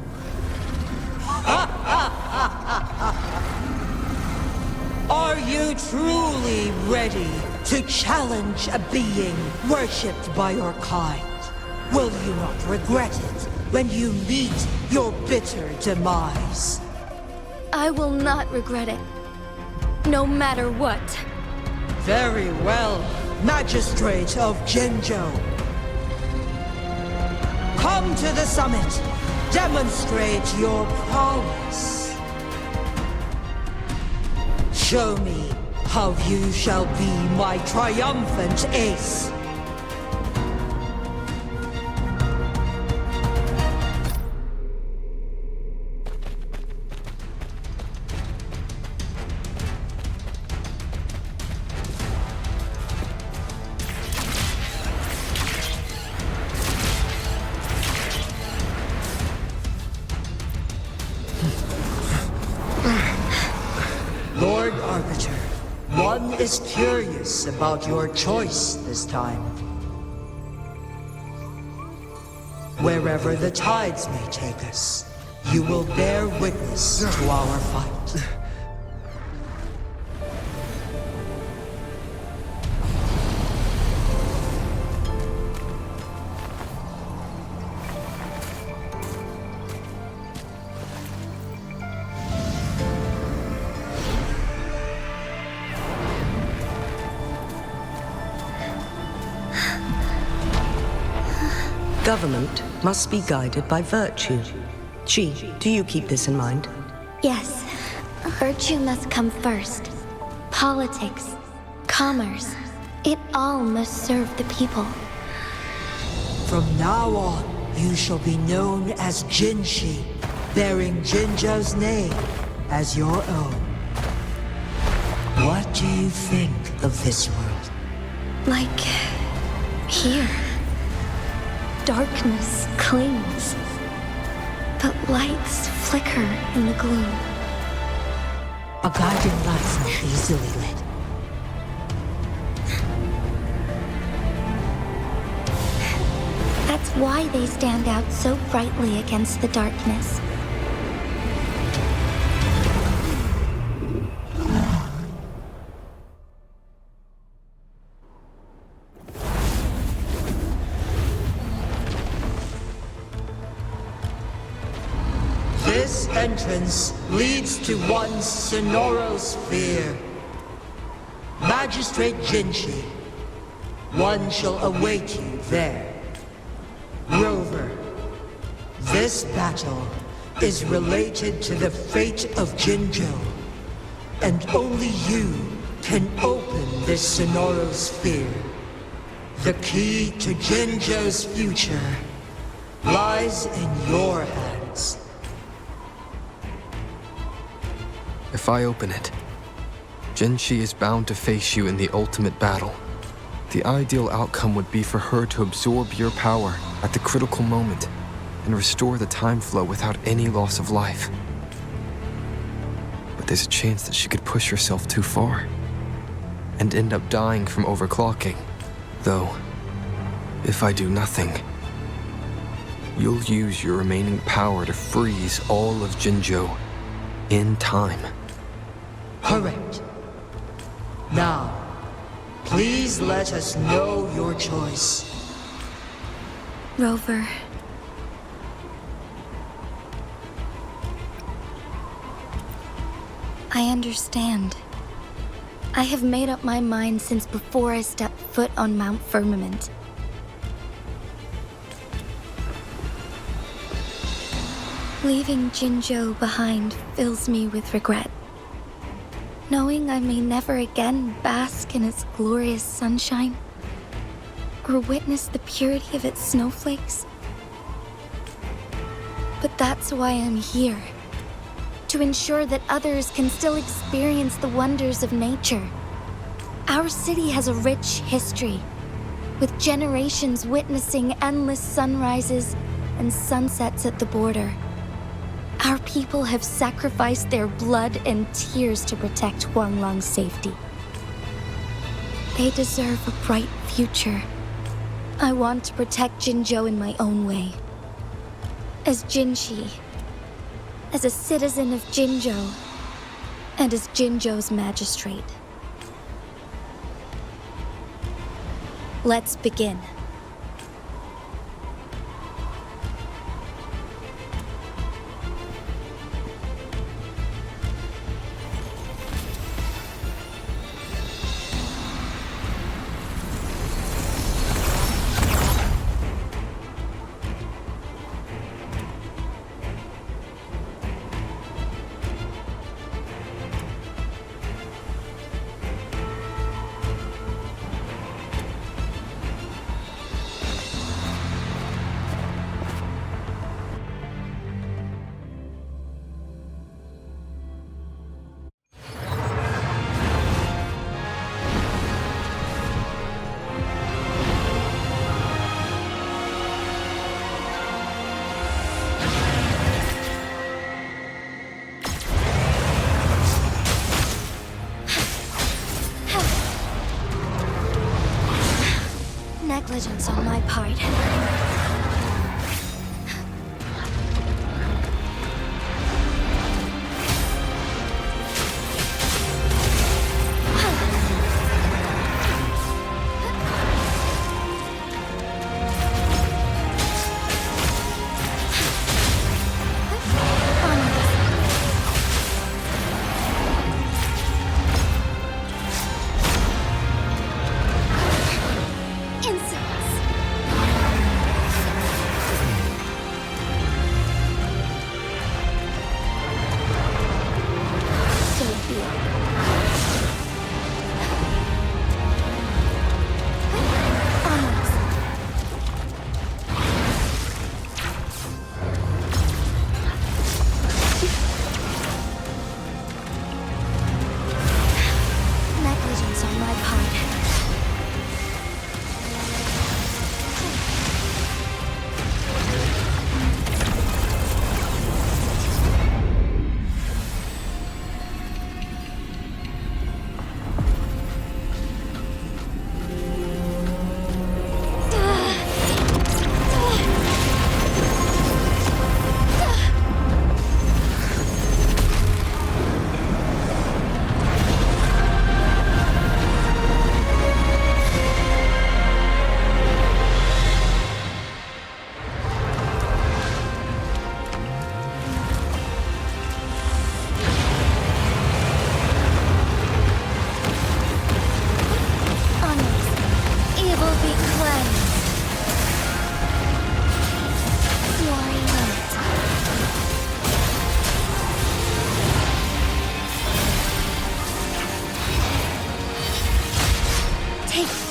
Are you truly ready to challenge a being worshipped by your kind? Will you not regret it when you meet your bitter demise? I will not regret it, no matter what. Very well, Magistrate of Jinzhou. Come to the summit. Demonstrate your prowess. Show me how you shall be my triumphant ace. Lord Arbiter, one is curious about your choice this time. Wherever the tides may take us, you will bear witness to our fight. Government must be guided by virtue. Ji, do you keep this in mind? Yes, virtue must come first. Politics, commerce, it all must serve the people. From now on, you shall be known as Jinshi, bearing Jinzhou's name as your own. What do you think of this world? Like here. Darkness clings, but lights flicker in the gloom. A guiding light's not easily lit. That's why they stand out so brightly against the darkness. This entrance leads to one's Sonoro sphere. Magistrate Jinshi, one shall await you there. Rover, this battle is related to the fate of Jinzhou, and only you can open this Sonoro sphere. The key to Jinzhou's future lies in your hands. If I open it, Jinshi is bound to face you in the ultimate battle. The ideal outcome would be for her to absorb your power at the critical moment and restore the time flow without any loss of life. But there's a chance that she could push herself too far and end up dying from overclocking. Though, if I do nothing, you'll use your remaining power to freeze all of Jinzhou in time. Correct. Now, please let us know your choice. Rover. I understand. I have made up my mind since before I stepped foot on Mount Firmament. Leaving Jinzhou behind fills me with regret. Knowing I may never again bask in its glorious sunshine, or witness the purity of its snowflakes. But that's why I'm here. To ensure that others can still experience the wonders of nature. Our city has a rich history, with generations witnessing endless sunrises and sunsets at the border. Our people have sacrificed their blood and tears to protect Huanglang's safety. They deserve a bright future. I want to protect Jinzhou in my own way. As Jinshi, as a citizen of Jinzhou, and as Jinzhou's magistrate. Let's begin. Negligence on my part.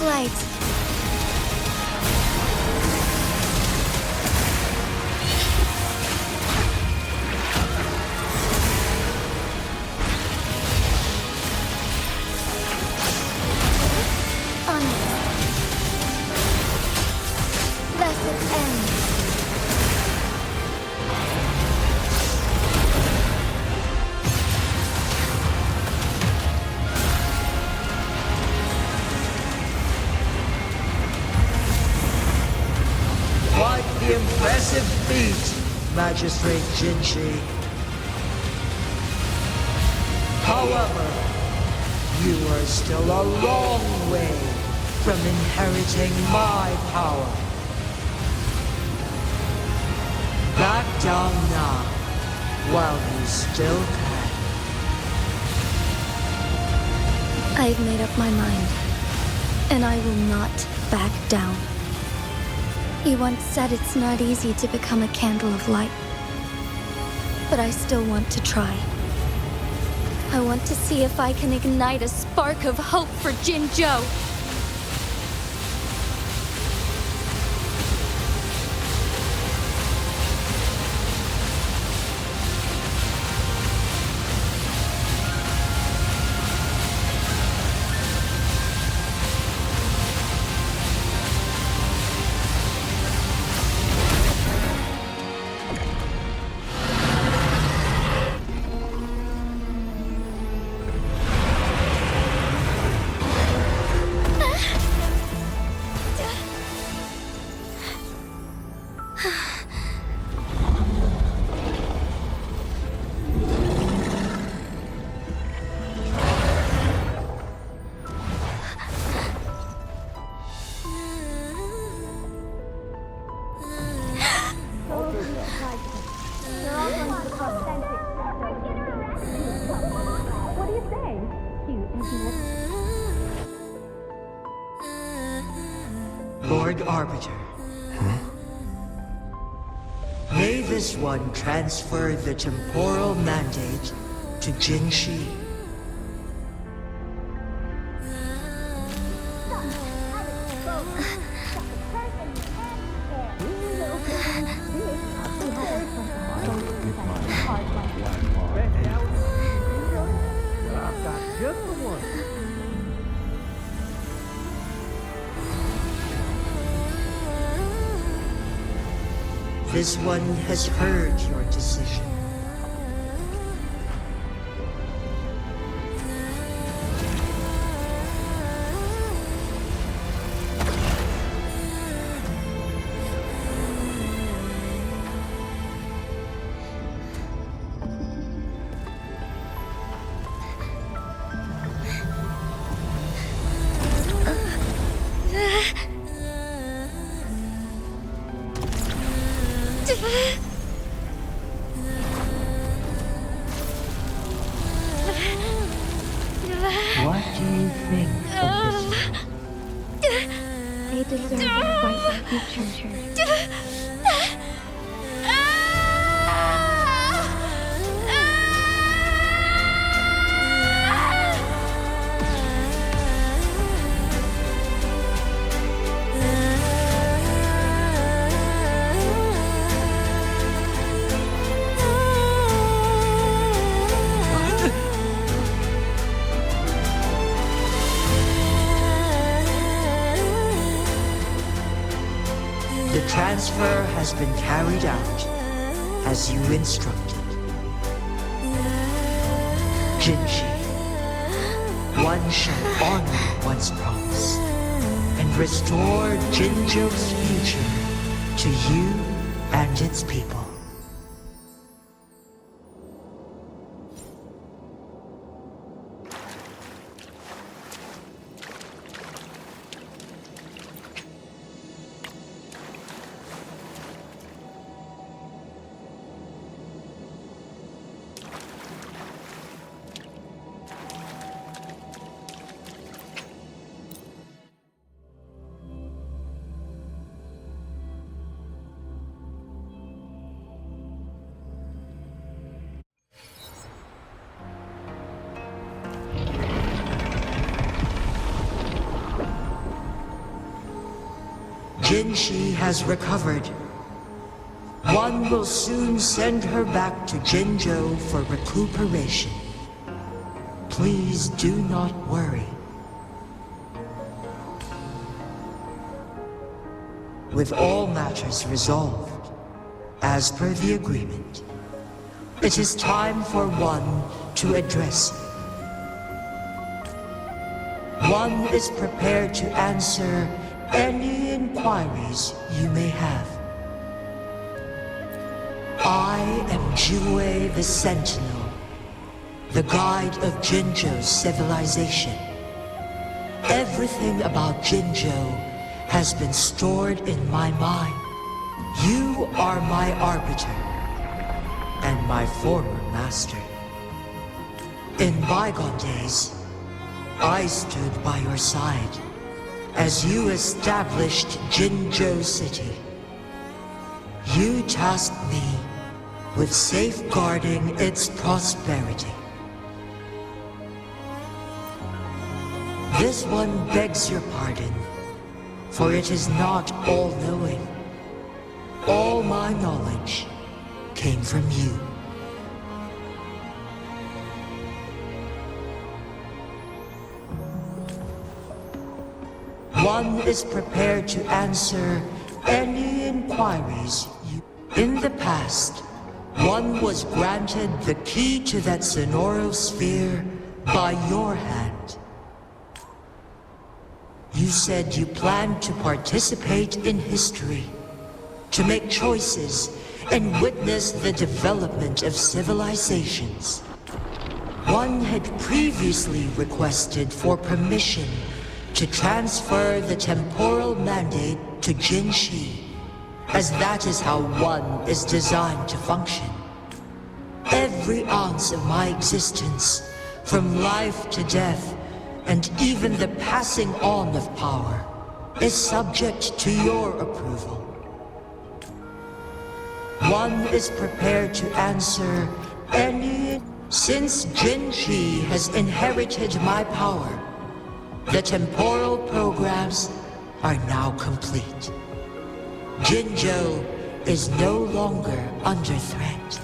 light. Blessed end. Quite the impressive feat, Magistrate Jinshi. However, you are still a long way from inheriting my power. Back down now, while you still can. I've made up my mind, and I will not back down. You once said it's not easy to become a candle of light, but I still want to try. I want to see if I can ignite a spark of hope for Jinzhou. Lord Arbiter. May this one transfer the temporal mandate to Jinshi. This one has heard your decision. What do you think of this one? They deserve a bright future. The transfer has been carried out as you instructed. Jinshi, one shall honor one's promise and restore Jinzhou's future to you and its people. Jinshi has recovered. One will soon send her back to Jinzhou for recuperation. Please do not worry. With all matters resolved, as per the agreement, it is time for one to address you. One is prepared to answer any inquiries you may have. I am Jue the Sentinel, the guide of Jinzhou's civilization. Everything about Jinzhou has been stored in my mind. You are my arbiter, and my former master. In bygone days, I stood by your side as you established Jinzhou City. You tasked me with safeguarding its prosperity. This one begs your pardon, for it is not all-knowing. All my knowledge came from you. One is prepared to answer any inquiries you... In the past, one was granted the key to that Sonorosphere by your hand. You said you planned to participate in history, to make choices and witness the development of civilizations. One had previously requested for permission to transfer the temporal mandate to Jinshi, as that is how one is designed to function. Every ounce of my existence, from life to death, and even the passing on of power, is subject to your approval. One is prepared to answer any... Since Jinshi has inherited my power, the temporal programs are now complete. Jinzhou is no longer under threat.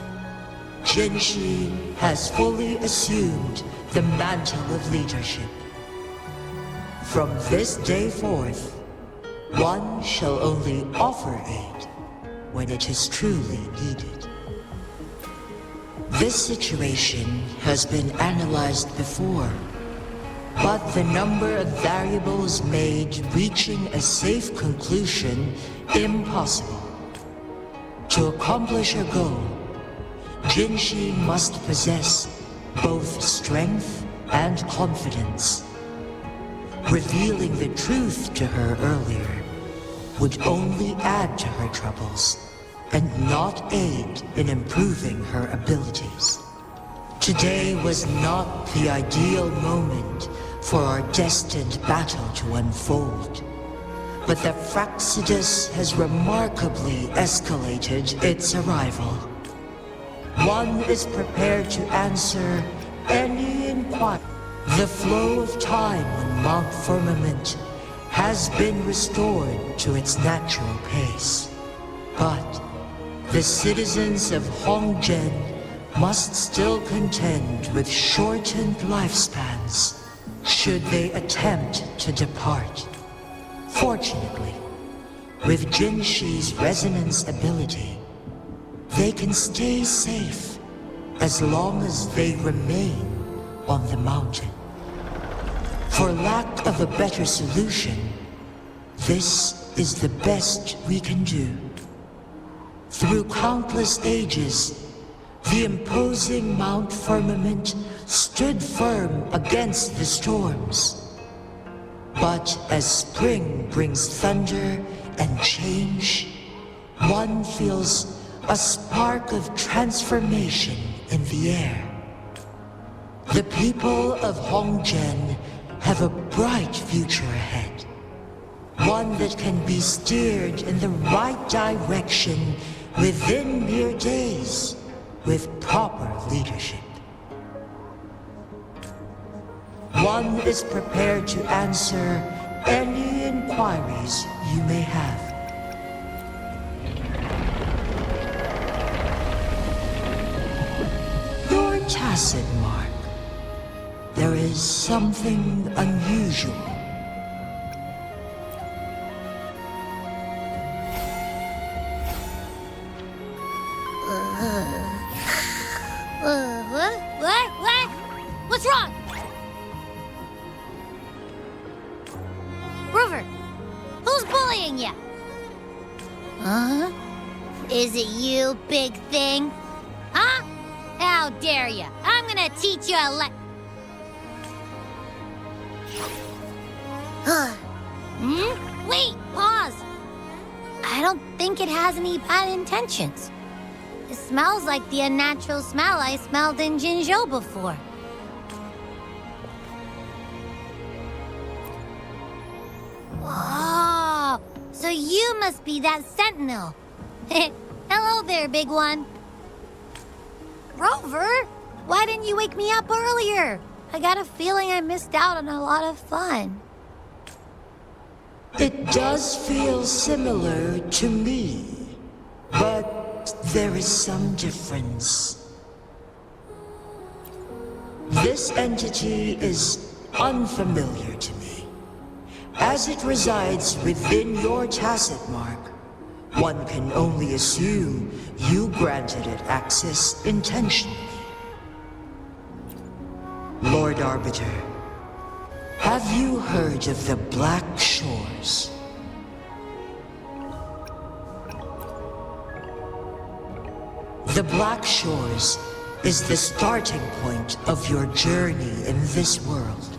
Jinshi has fully assumed the mantle of leadership. From this day forth, one shall only offer aid when it is truly needed. This situation has been analyzed before, but the number of variables made reaching a safe conclusion impossible. To accomplish her goal, Jinshi must possess both strength and confidence. Revealing the truth to her earlier would only add to her troubles and not aid in improving her abilities. Today was not the ideal moment for our destined battle to unfold, but the Fraxidus has remarkably escalated its arrival. One is prepared to answer any inquiry. The flow of time on Mount Firmament has been restored to its natural pace, but the citizens of Hongzhen must still contend with shortened lifespans should they attempt to depart. Fortunately, with Jinshi's resonance ability, they can stay safe as long as they remain on the mountain. For lack of a better solution, this is the best we can do. Through countless ages, the imposing Mount Firmament stood firm against the storms. But as spring brings thunder and change, one feels a spark of transformation in the air. The people of Hongzhen have a bright future ahead. One that can be steered in the right direction within mere days with proper leadership. One is prepared to answer any inquiries you may have. tacit mark. There is something unusual. What? What's wrong? Rover, who's bullying you? Huh? Is it you, big thing? Huh? How dare you? I'm gonna teach you a Wait, pause. I don't think it has any bad intentions. It smells like the unnatural smell I smelled in Jinzhou before. Oh, so you must be that sentinel. Hello there, big one. Rover, why didn't you wake me up earlier? I got a feeling I missed out on a lot of fun. It does feel similar to me, but there is some difference. This entity is unfamiliar to me. As it resides within your tacit mark, one can only assume you granted it access intentionally. Lord Arbiter, have you heard of the Black Shores? The Black Shores is the starting point of your journey in this world.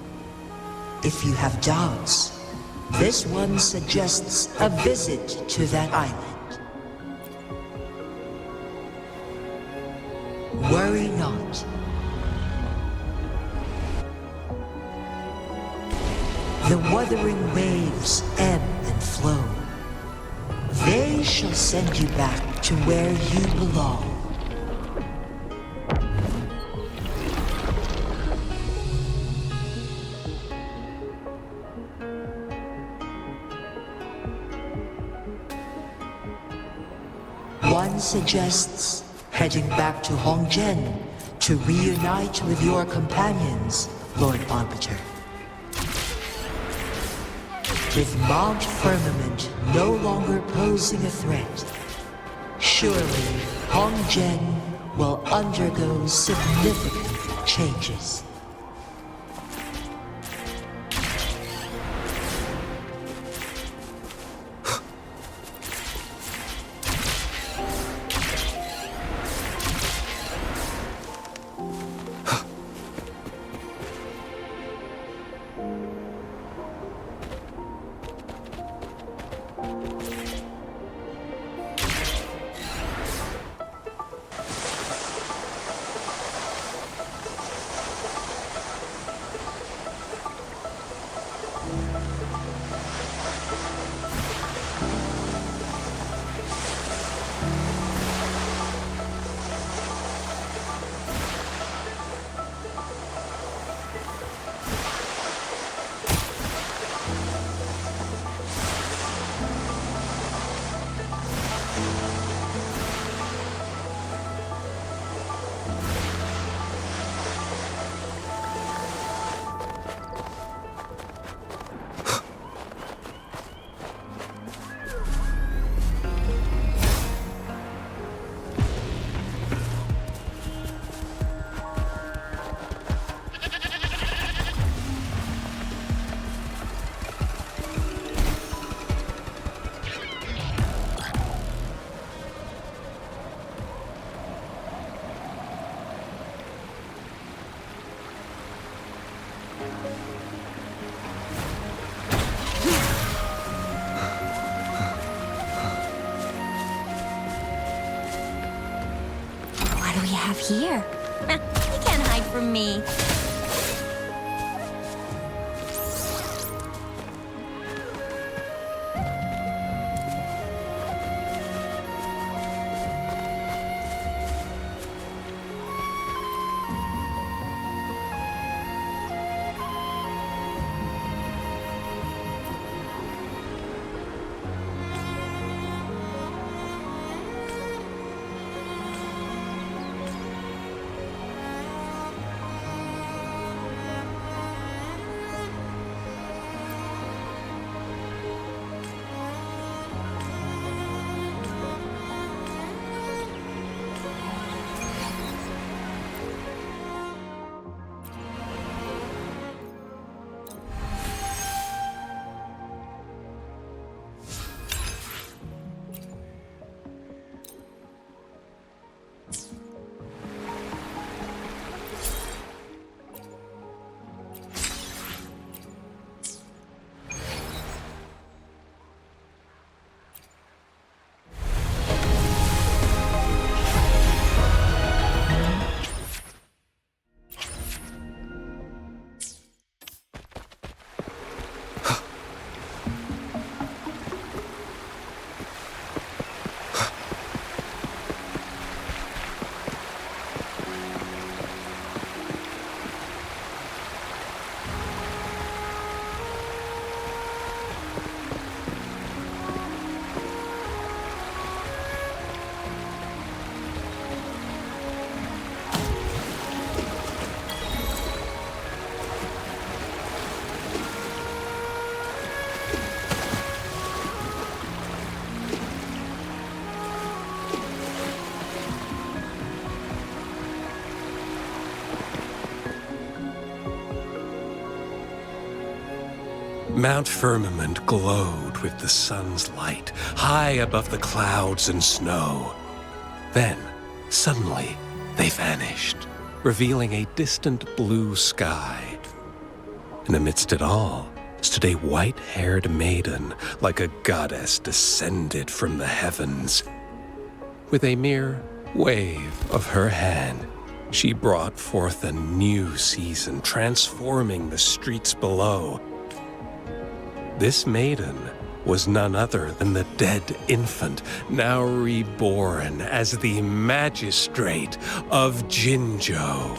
If you have doubts, this one suggests a visit to that island. Worry not. The Wuthering Waves ebb and flow. They shall send you back to where you belong. One suggests heading back to Hongzhen to reunite with your companions, Lord Arbiter. With Mount Firmament no longer posing a threat, surely Hongzhen will undergo significant changes. What do we have here? You can't hide from me. Mount Firmament glowed with the sun's light, high above the clouds and snow. Then, suddenly, they vanished, revealing a distant blue sky. And amidst it all stood a white-haired maiden, like a goddess descended from the heavens. With a mere wave of her hand, she brought forth a new season, transforming the streets below. This maiden was none other than the dead infant, now reborn as the magistrate of Jinzhou.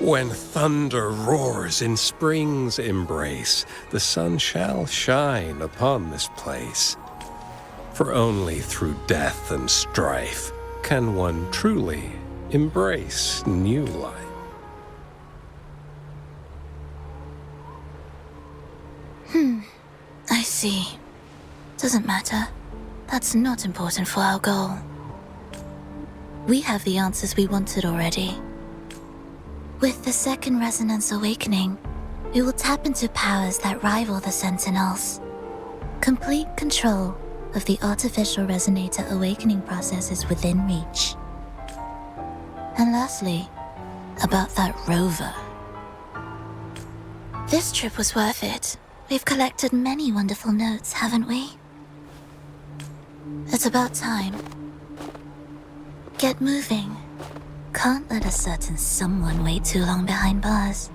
When thunder roars in spring's embrace, the sun shall shine upon this place. For only through death and strife can one truly embrace new life. I see. Doesn't matter. That's not important for our goal. We have the answers we wanted already. With the second resonance awakening, we will tap into powers that rival the Sentinels. Complete control of the artificial resonator awakening process is within reach. And lastly, about that Rover. This trip was worth it. We've collected many wonderful notes, haven't we? It's about time. Get moving. Can't let a certain someone wait too long behind bars.